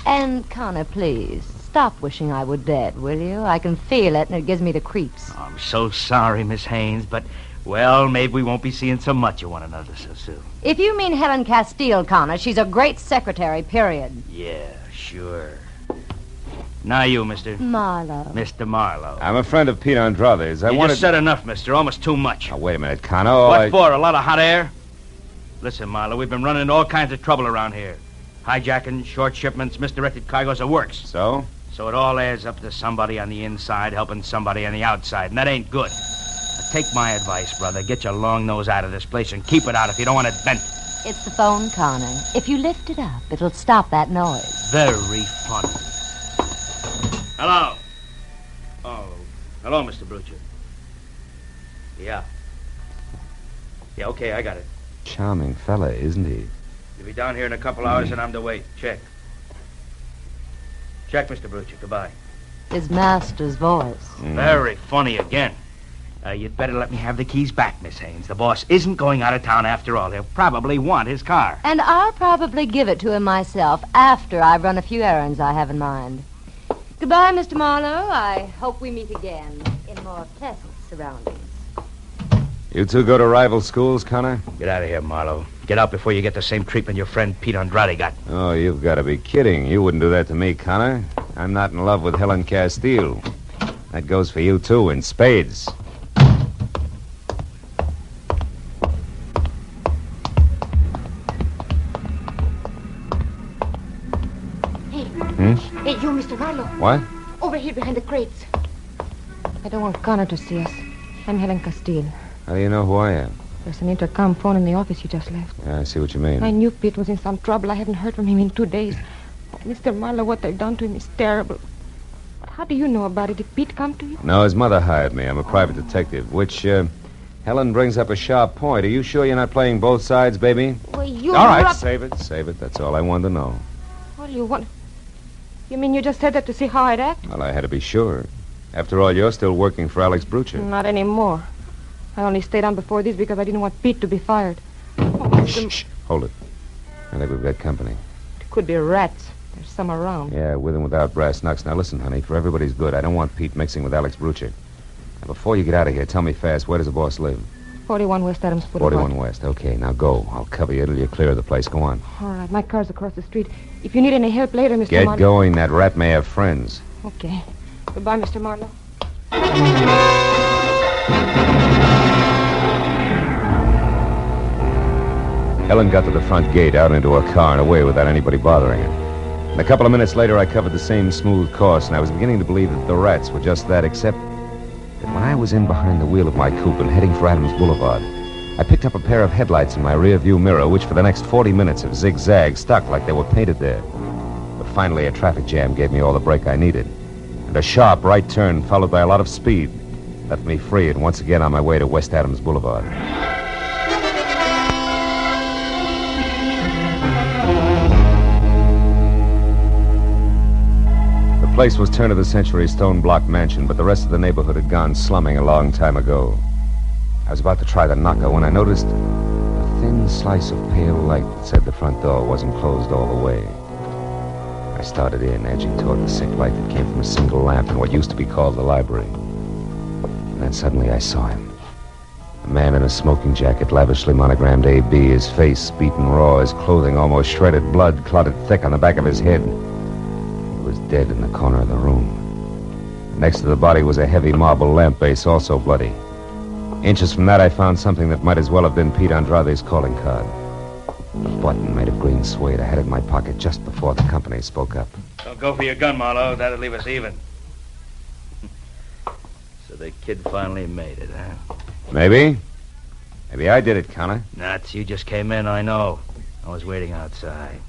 M: And, Connor, please, stop wishing I were dead, will you? I can feel it, and it gives me the creeps.
N: Oh, I'm so sorry, Miss Haynes, but, well, maybe we won't be seeing so much of one another so soon.
M: If you mean Helen Castile, Connor, she's a great secretary, period.
N: Yeah, sure. Now you, Mr.
M: Marlowe.
N: Mr. Marlowe.
K: I'm a friend of Pete Andrade's.
N: You just said enough, mister. Almost too much.
K: Oh, wait a minute, Connor.
N: What for? A lot of hot air? Listen, Marlowe, we've been running into all kinds of trouble around here. Hijacking, short shipments, misdirected cargoes, the works.
K: So?
N: So it all adds up to somebody on the inside helping somebody on the outside, and that ain't good. Now, take my advice, brother. Get your long nose out of this place and keep it out if you don't want it bent.
M: It's the phone, Connor. If you lift it up, it'll stop that noise.
N: Very funny. Hello. Oh, hello, Mr. Brucher. Yeah. Yeah, okay, I got it.
K: Charming fella, isn't he?
N: You'll be down here in a couple hours, and I'm to wait. Check. Check, Mr. Brucher. Goodbye.
M: His master's voice.
N: Very funny again. You'd better let me have the keys back, Miss Haynes. The boss isn't going out of town after all. He'll probably want his car.
M: And I'll probably give it to him myself after I've run a few errands I have in mind. Goodbye, Mr. Marlowe. I hope we meet again in more pleasant surroundings.
K: You two go to rival schools, Connor?
N: Get out of here, Marlowe. Get out before you get the same treatment your friend Pete Andrade got.
K: Oh, you've got to be kidding. You wouldn't do that to me, Connor. I'm not in love with Helen Castile. That goes for you, too, in spades.
O: Hey, you, Mr. Marlowe.
K: What?
O: Over here behind the crates.
G: I don't want Connor to see us. I'm Helen Castile.
K: How do you know who I am?
O: There's an intercom phone in the office you just left.
K: Yeah, I see what you mean.
O: I knew Pete was in some trouble. I haven't heard from him in 2 days. Oh, Mr. Marlowe, what they've done to him is terrible. How do you know about it? Did Pete come to you?
K: No, his mother hired me. I'm a private detective, which, Helen brings up a sharp point. Are you sure you're not playing both sides, baby?
O: Well, you're
K: All right,
O: up...
K: save it. That's all I wanted to know.
O: Well, you want... You mean you just said that to see how I'd act?
K: Well, I had to be sure. After all, you're still working for Alex Brucher.
O: Not anymore. I only stayed on before this because I didn't want Pete to be fired. Oh,
K: Shh. Hold it. I think we've got company.
O: It could be rats. There's some around.
K: Yeah, with and without brass knucks. Now, listen, honey, for everybody's good, I don't want Pete mixing with Alex Brucher. Now, before you get out of here, tell me fast, where does the boss live?
O: 41 West Adams Boulevard.
K: 41 West. Okay, now go. I'll cover you till you clear the place. Go on.
O: All right, my car's across the street. If you need any help later, Mr.
K: Get
O: Marlowe...
K: going. That rat may have friends.
O: Okay. Goodbye, Mr. Marlowe.
K: Helen got to the front gate, out into her car, and away without anybody bothering her. And a couple of minutes later, I covered the same smooth course, and I was beginning to believe that the rats were just that, except that when I was in behind the wheel of my coupe and heading for Adams Boulevard, I picked up a pair of headlights in my rear-view mirror, which for the next 40 minutes have zigzagged, stuck like they were painted there. But finally, a traffic jam gave me all the brake I needed. And a sharp right turn, followed by a lot of speed, left me free and once again on my way to West Adams Boulevard. The place was turn-of-the-century stone-block mansion, but the rest of the neighborhood had gone slumming a long time ago. I was about to try the knocker when I noticed a thin slice of pale light that said the front door wasn't closed all the way. I started in, edging toward the sick light that came from a single lamp in what used to be called the library. And then suddenly I saw him. A man in a smoking jacket, lavishly monogrammed A.B., his face beaten raw, his clothing almost shredded, blood clotted thick on the back of his head. He was dead in the corner of the room. Next to the body was a heavy marble lamp base, also bloody. Inches from that, I found something that might as well have been Pete Andrade's calling card. A button made of green suede. I had it in my pocket just before the company spoke up.
N: Don't go for your gun, Marlowe. That'll leave us even. So the kid finally made it, huh?
K: Maybe. Maybe I did it, Connor.
N: Nuts. You just came in, I know. I was waiting outside.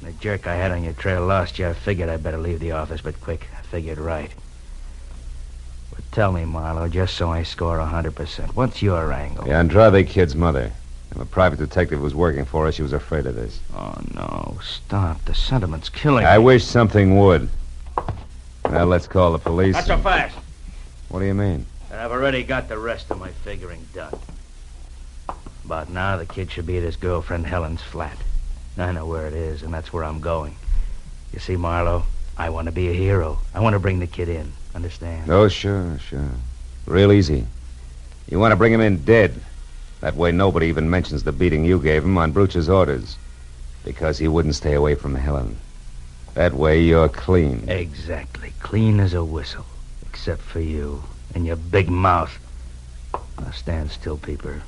N: When the jerk I had on your trail lost you, I figured I'd better leave the office, but quick. I figured right. But tell me, Marlowe, just so I score 100%, what's your angle?
K: The Andrade kid's mother. And the private detective who was working for her, she was afraid of this.
N: Oh, no. Stop. The sentiment's killing me.
K: I wish something would. Well, let's call the police.
N: Not so fast.
K: What do you mean?
N: And I've already got the rest of my figuring done. About now, the kid should be at his girlfriend Helen's flat. I know where it is, and that's where I'm going. You see, Marlowe, I want to be a hero. I want to bring the kid in. Understand?
K: Oh, sure. Real easy. You want to bring him in dead. That way nobody even mentions the beating you gave him on Brucher's orders. Because he wouldn't stay away from Helen. That way you're clean.
N: Exactly. Clean as a whistle. Except for you and your big mouth. Now stand still, Peeper.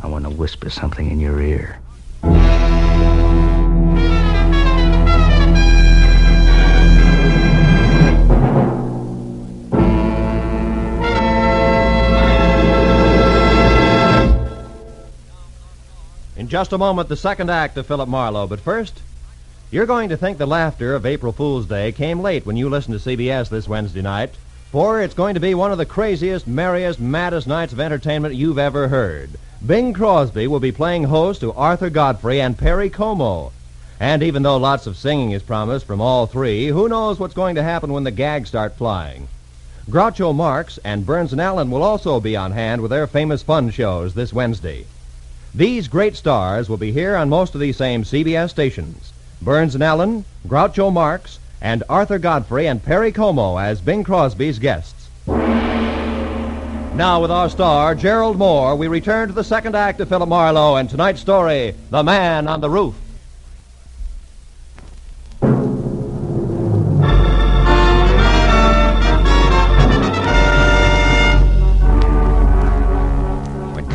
N: I want to whisper something in your ear.
H: In just a moment, the second act of Philip Marlowe. But first, you're going to think the laughter of April Fool's Day came late when you listen to CBS this Wednesday night, for it's going to be one of the craziest, merriest, maddest nights of entertainment you've ever heard. Bing Crosby will be playing host to Arthur Godfrey and Perry Como. And even though lots of singing is promised from all three, who knows what's going to happen when the gags start flying? Groucho Marx and Burns and Allen will also be on hand with their famous fun shows this Wednesday. These great stars will be here on most of these same CBS stations. Burns and Allen, Groucho Marx, and Arthur Godfrey and Perry Como as Bing Crosby's guests. Now with our star, Gerald Moore, we return to the second act of Philip Marlowe and tonight's story, The Man on the Roof.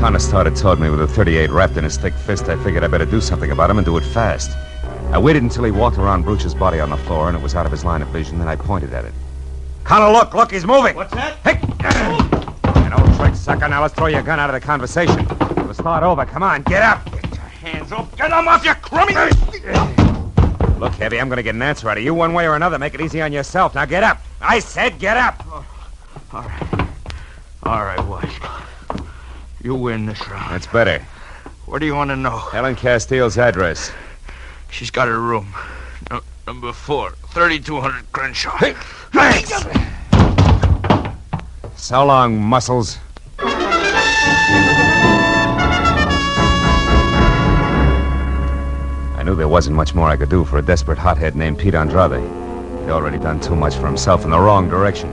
K: Connor started toward me with a .38 wrapped in his thick fist. I figured I'd better do something about him and do it fast. I waited until he walked around Brucher's body on the floor and it was out of his line of vision, then I pointed at it. Connor, look, he's moving.
N: What's that?
K: Hey! An old trick, sucker. Now let's throw your gun out of the conversation. We'll start over. Come on, get up.
J: Get your hands up. Get them off, you crummy.
K: Look, Heavy, I'm going to get an answer out of you one way or another. Make it easy on yourself. Now get up. I said get up.
J: All right. All right, Wise. You win this round.
K: That's better.
J: What do you want to know?
K: Helen Castile's address.
J: She's got her room. Number 4, 3200 Crenshaw.
K: Thanks. So long, muscles. I knew there wasn't much more I could do for a desperate hothead named Pete Andrade. He'd already done too much for himself in the wrong direction.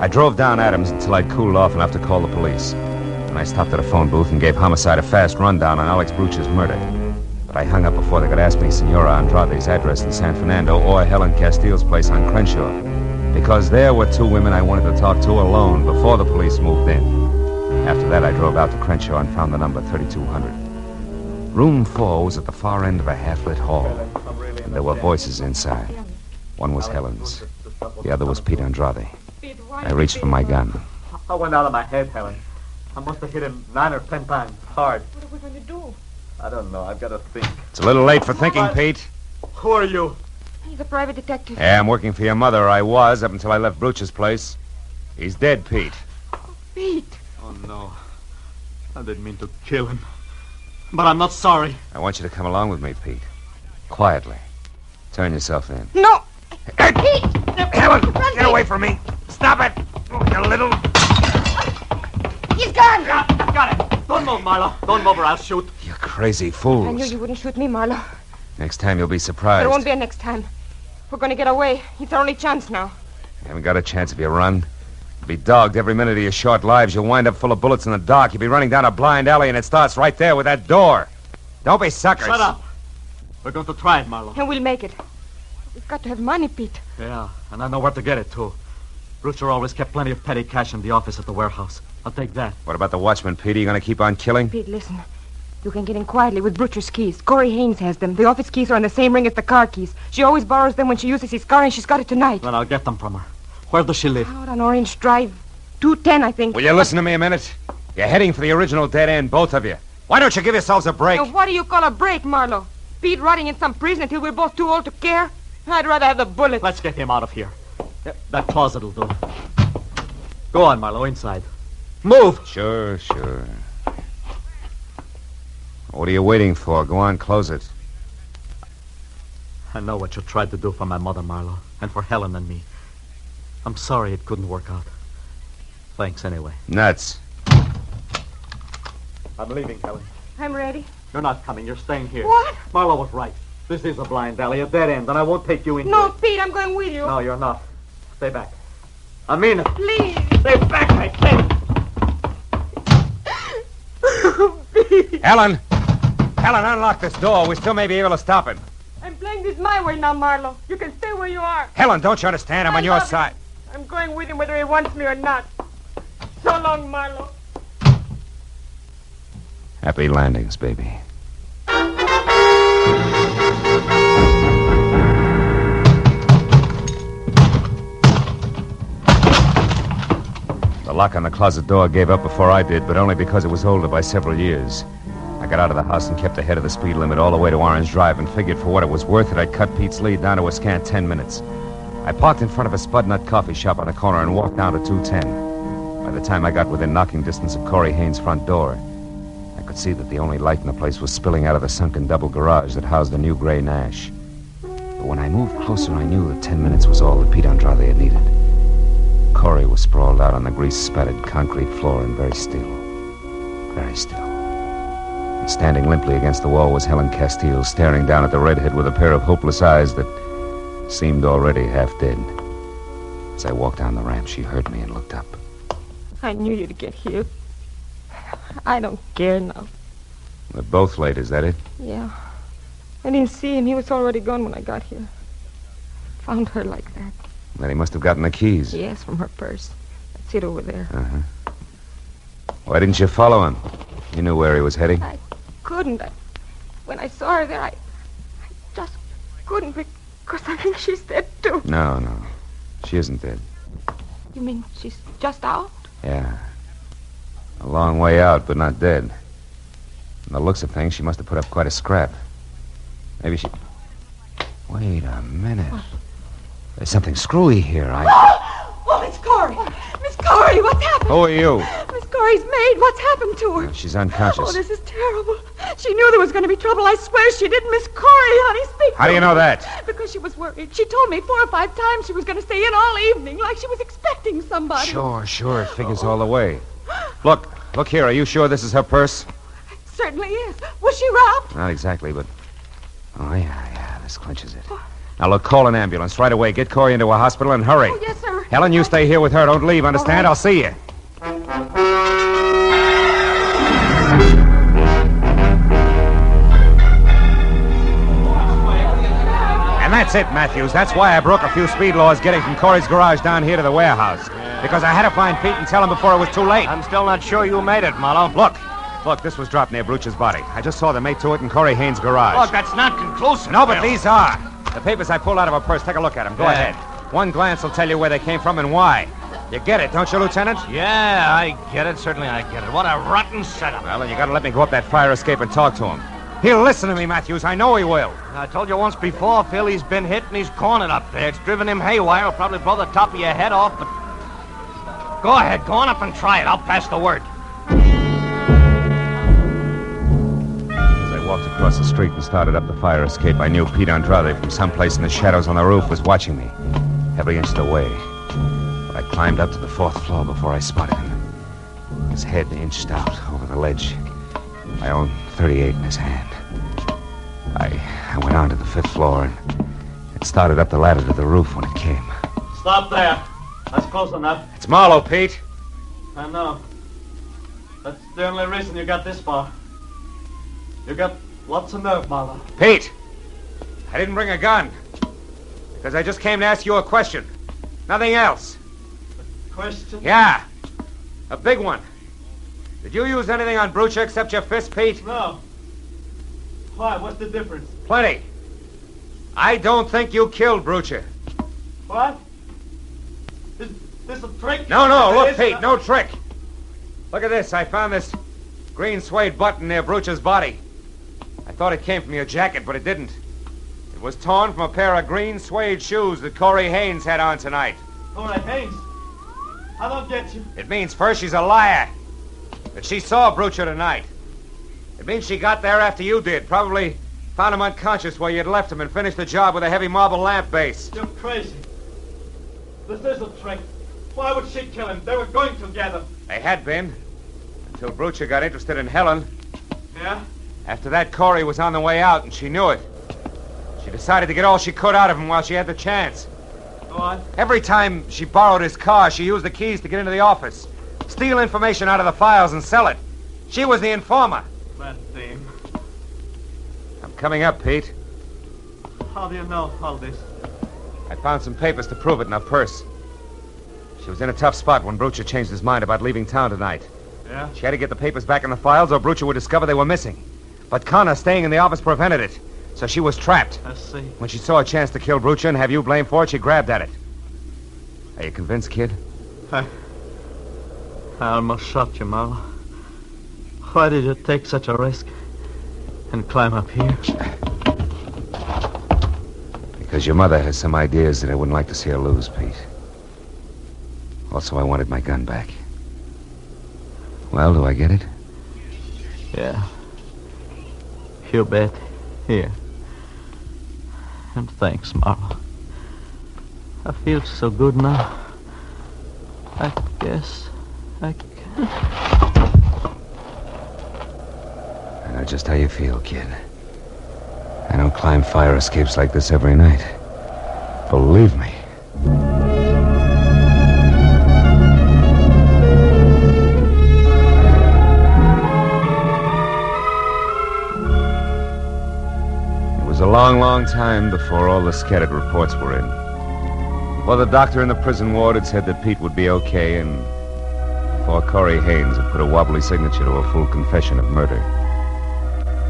K: I drove down Adams until I'd cooled off enough to call the police. Then I stopped at a phone booth and gave Homicide a fast rundown on Alex Bruch's murder. But I hung up before they could ask me Senora Andrade's address in San Fernando or Helen Castile's place on Crenshaw. Because there were 2 women I wanted to talk to alone before the police moved in. After that, I drove out to Crenshaw and found the number 3200. Room 4 was at the far end of a half-lit hall, and there were voices inside. One was Helen's. The other was Pete Andrade. I reached for my gun.
I: I went out of my head, Helen. I must have hit him 9 or 10 times, hard.
O: What are we going to do?
I: I don't know. I've got to think.
K: It's a little late for thinking, Pete.
I: Who are you?
O: He's a private detective.
K: Yeah, I'm working for your mother. I was, up until I left Bruch's place. He's dead, Pete.
O: Pete.
I: Oh, no. I didn't mean to kill him. But I'm not sorry.
K: I want you to come along with me, Pete. Quietly. Turn yourself in.
O: No!
K: Pete! Helen, get away from me. Stop it. Oh, you little...
O: He's gone!
I: Got it. Don't move, Marlowe. Don't move or I'll shoot.
K: You crazy fools.
O: I knew you wouldn't shoot me, Marlowe.
K: Next time you'll be surprised.
O: There won't be a next time. We're going to get away. It's our only chance now.
K: You haven't got a chance if you run. You'll be dogged every minute of your short lives. You'll wind up full of bullets in the dark. You'll be running down a blind alley, and it starts right there with that door. Don't be suckers.
I: Shut up. We're going to try it, Marlowe.
O: And we'll make it. We've got to have money, Pete.
I: Yeah, and I know where to get it, too. Brucher always kept plenty of petty cash in the office at the warehouse. I'll take that.
K: What about the watchman, Pete? Are you going to keep on killing?
O: Pete, listen. You can get in quietly with Brucher's keys. Corey Haynes has them. The office keys are on the same ring as the car keys. She always borrows them when she uses his car, and she's got it tonight.
I: Then I'll get them from her. Where does she live?
O: Out on Orange Drive. 210, I think.
K: Will you listen to me a minute? You're heading for the original dead end, both of you. Why don't you give yourselves a break?
O: Now, what do you call a break, Marlowe? Pete rotting in some prison until we're both too old to care? I'd rather have the bullet.
I: Let's get him out of here. That closet will do. Go on, Marlowe, inside. Move!
K: Sure. What are you waiting for? Go on, close it.
I: I know what you tried to do for my mother, Marlowe, and for Helen and me. I'm sorry it couldn't work out. Thanks anyway.
K: Nuts.
I: I'm leaving, Helen.
O: I'm ready.
I: You're not coming. You're staying here.
O: What?
I: Marlowe was right. This is a blind alley, a dead end, and I won't take you into
O: No,
I: it.
O: Pete, I'm going with you.
I: No, you're not. Stay back. I mean it.
O: Please.
I: Stay back, I said.
K: Helen, unlock this door. We still may be able to stop it.
O: I'm playing this my way now, Marlowe. You can stay where you are.
K: Helen, don't you understand? I'm on your side.
O: I'm going with him whether he wants me or not. So long, Marlowe.
K: Happy landings, baby. The lock on the closet door gave up before I did, but only because it was older by several years. I got out of the house and kept ahead of the speed limit all the way to Orange Drive and figured for what it was worth that I'd cut Pete's lead down to a scant 10 minutes. I parked in front of a Spud Nut coffee shop on the corner and walked down to 210. By the time I got within knocking distance of Corey Haynes' front door, I could see that the only light in the place was spilling out of the sunken double garage that housed the new gray Nash. But when I moved closer, I knew that 10 minutes was all that Pete Andrade had needed. Corey was sprawled out on the grease-spattered concrete floor and very still. Very still. And standing limply against the wall was Helen Castile, staring down at the redhead with a pair of hopeless eyes that seemed already half dead. As I walked down the ramp, she heard me and looked up.
O: I knew you'd get here. I don't care now.
K: We're both late, is that it?
O: Yeah. I didn't see him. He was already gone when I got here. Found her like that.
K: Then he must have gotten the keys.
O: Yes, from her purse. That's it over there.
K: Uh-huh. Why didn't you follow him? You knew where he was heading.
O: I couldn't. When I saw her there, I just couldn't because I think she's dead, too.
K: No. She isn't dead.
O: You mean she's just out?
K: Yeah. A long way out, but not dead. From the looks of things, she must have put up quite a scrap. Maybe she... Wait a minute. There's something screwy here.
P: Oh, Miss Corey! Miss Corey, what's happened?
K: Who are you?
P: Miss Corey's maid. What's happened to her?
K: She's unconscious.
P: Oh, this is terrible. She knew there was going to be trouble. I swear she didn't. Miss Corey, honey, speak to
K: How do you
P: me.
K: know that?
P: Because she was worried. She told me 4 or 5 times she was going to stay in all evening, like she was expecting somebody.
K: Sure. It figures all the way. Look here. Are you sure this is her purse?
P: Certainly is. Was she robbed?
K: Not exactly, but... Oh, yeah. This clinches it. Now, look, call an ambulance right away. Get Corey into a hospital and hurry.
P: Oh, yes, sir.
K: Helen, you stay here with her. Don't leave, understand?
P: All right.
K: I'll see you. And that's it, Matthews. That's why I broke a few speed laws getting from Corey's garage down here to the warehouse. Because I had to find Pete and tell him before it was too late.
J: I'm still not sure you made it, Marlowe.
K: Look, this was dropped near Brooch's body. I just saw the mate to it in Corey Haynes' garage.
J: Look, that's not conclusive.
K: No, but these are. The papers I pulled out of her purse. Take a look at them. Go ahead. One glance will tell you where they came from and why. You get it, don't you, Lieutenant?
J: Yeah, I get it. Certainly I get it. What a rotten setup.
K: Well, then you gotta let me go up that fire escape and talk to him. He'll listen to me, Matthews. I know he will.
J: I told you once before, Phil, he's been hit and he's cornered up there. It's driven him haywire. It'll probably blow the top of your head off, but... Go ahead. Go on up and try it. I'll pass the word.
K: As I walked across the street and started up the fire escape, I knew Pete Andrade from someplace in the shadows on the roof was watching me, every inch of the way. But I climbed up to the 4th floor before I spotted him. His head inched out over the ledge, my own .38 in his hand. I went on to the 5th floor and started up the ladder to the roof when it came.
Q: Stop there. That's close enough.
K: It's Marlowe, Pete.
Q: I know. That's the only reason you got this far. You got lots of nerve, Marlowe.
K: Pete! I didn't bring a gun. Because I just came to ask you a question. Nothing else.
Q: Question?
K: Yeah. A big one. Did you use anything on Brucha except your fist, Pete?
Q: No. Why? What's the difference?
K: Plenty. I don't think you killed Brucha.
Q: What? Is this a trick?
K: No, look, Pete, no trick. Look at this. I found this green suede button near Brucha's body. I thought it came from your jacket, but it didn't. It was torn from a pair of green suede shoes that Corey Haynes had on tonight.
Q: Corey Haynes? I don't get you.
K: It means first she's a liar. That she saw Brucha tonight. It means she got there after you did. Probably found him unconscious where you'd left him and finished the job with a heavy marble lamp base.
Q: You're crazy. This is a trick. Why would she kill him? They were going together.
K: They had been. Until Brucha got interested in Helen.
Q: Yeah?
K: After that, Corey was on the way out, and she knew it. She decided to get all she could out of him while she had the chance.
Q: Go on.
K: Every time she borrowed his car, she used the keys to get into the office, steal information out of the files, and sell it. She was the informer.
Q: That dame.
K: I'm coming up, Pete.
Q: How do you know all this?
K: I found some papers to prove it in her purse. She was in a tough spot when Brucha changed his mind about leaving town tonight.
Q: Yeah?
K: She had to get the papers back in the files or Brucha would discover they were missing. But Connor staying in the office prevented it. So she was trapped.
Q: I see.
K: When she saw a chance to kill Brucha and have you blamed for it, she grabbed at it. Are you convinced, kid?
Q: I almost shot you, Marlowe. Why did you take such a risk and climb up here?
K: Because your mother has some ideas that I wouldn't like to see her lose, Pete. Also, I wanted my gun back. Well, do I get it?
Q: Yeah. You bet. Here. And thanks, Marlowe. I feel so good now. I guess I can.
K: I know just how you feel, kid. I don't climb fire escapes like this every night. Believe me. It was a long, long time before all the scattered reports were in. Before the doctor in the prison ward had said that Pete would be okay, and before Corey Haynes had put a wobbly signature to a full confession of murder.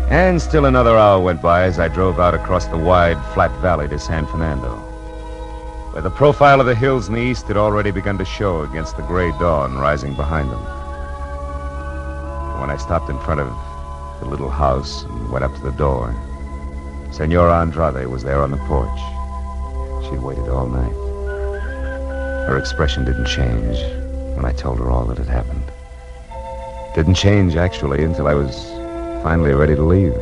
K: And still another hour went by as I drove out across the wide, flat valley to San Fernando, where the profile of the hills in the east had already begun to show against the gray dawn rising behind them. When I stopped in front of the little house and went up to the door, Senora Andrade was there on the porch. She'd waited all night. Her expression didn't change when I told her all that had happened. Didn't change, actually, until I was finally ready to leave.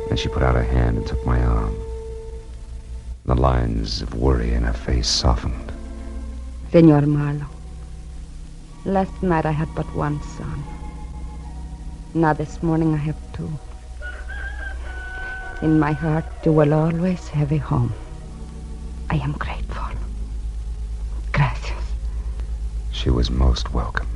K: Then she put out her hand and took my arm. The lines of worry in her face softened.
L: Senor Marlowe, last night I had but one son. Now this morning I have two. In my heart, you will always have a home. I am grateful. Gracias.
K: She was most welcome.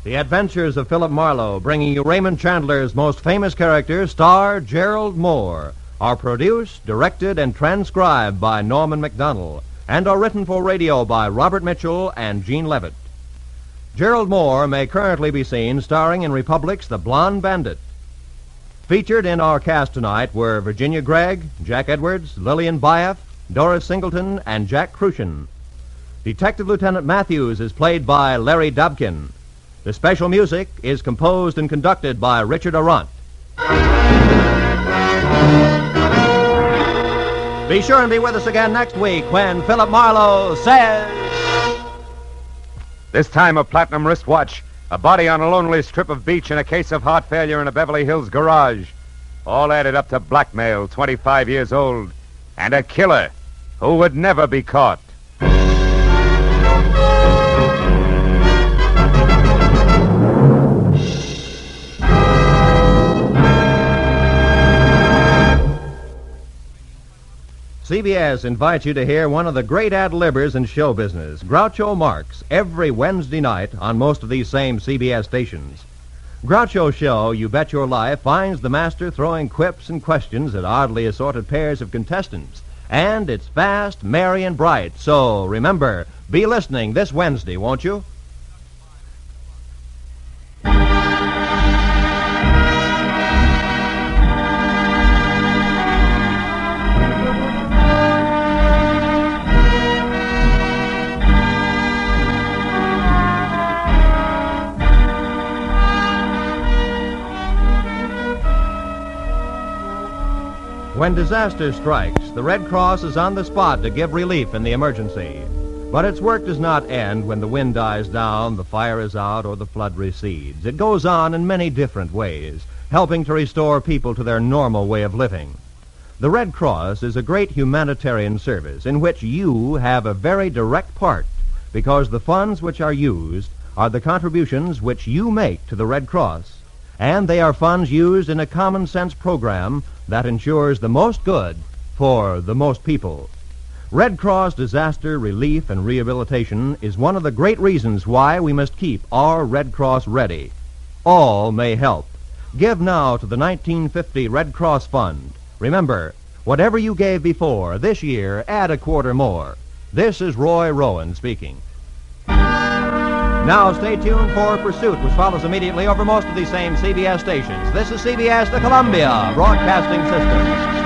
H: The Adventures of Philip Marlowe, bringing you Raymond Chandler's most famous character, star Gerald Moore, are produced, directed, and transcribed by Norman MacDonald, and are written for radio by Robert Mitchell and Gene Levitt. Gerald Moore may currently be seen starring in Republic's The Blonde Bandit. Featured in our cast tonight were Virginia Gregg, Jack Edwards, Lillian Byaff, Doris Singleton, and Jack Crucian. Detective Lieutenant Matthews is played by Larry Dobkin. The special music is composed and conducted by Richard Arant. Be sure and be with us again next week when Philip Marlowe says...
A: This time a platinum wristwatch, a body on a lonely strip of beach, and a case of heart failure in a Beverly Hills garage. All added up to blackmail, 25 years old, and a killer who would never be caught.
H: CBS invites you to hear one of the great ad-libbers in show business, Groucho Marx, every Wednesday night on most of these same CBS stations. Groucho's show, You Bet Your Life, finds the master throwing quips and questions at oddly assorted pairs of contestants. And it's fast, merry, and bright. So, remember, be listening this Wednesday, won't you? When disaster strikes, the Red Cross is on the spot to give relief in the emergency. But its work does not end when the wind dies down, the fire is out, or the flood recedes. It goes on in many different ways, helping to restore people to their normal way of living. The Red Cross is a great humanitarian service in which you have a very direct part, because the funds which are used are the contributions which you make to the Red Cross, and they are funds used in a common-sense program that ensures the most good for the most people. Red Cross disaster relief and rehabilitation is one of the great reasons why we must keep our Red Cross ready. All may help. Give now to the 1950 Red Cross Fund. Remember, whatever you gave before, this year, add a quarter more. This is Roy Rowan speaking. Now stay tuned for Pursuit, which follows immediately over most of these same CBS stations. This is CBS, the Columbia Broadcasting System.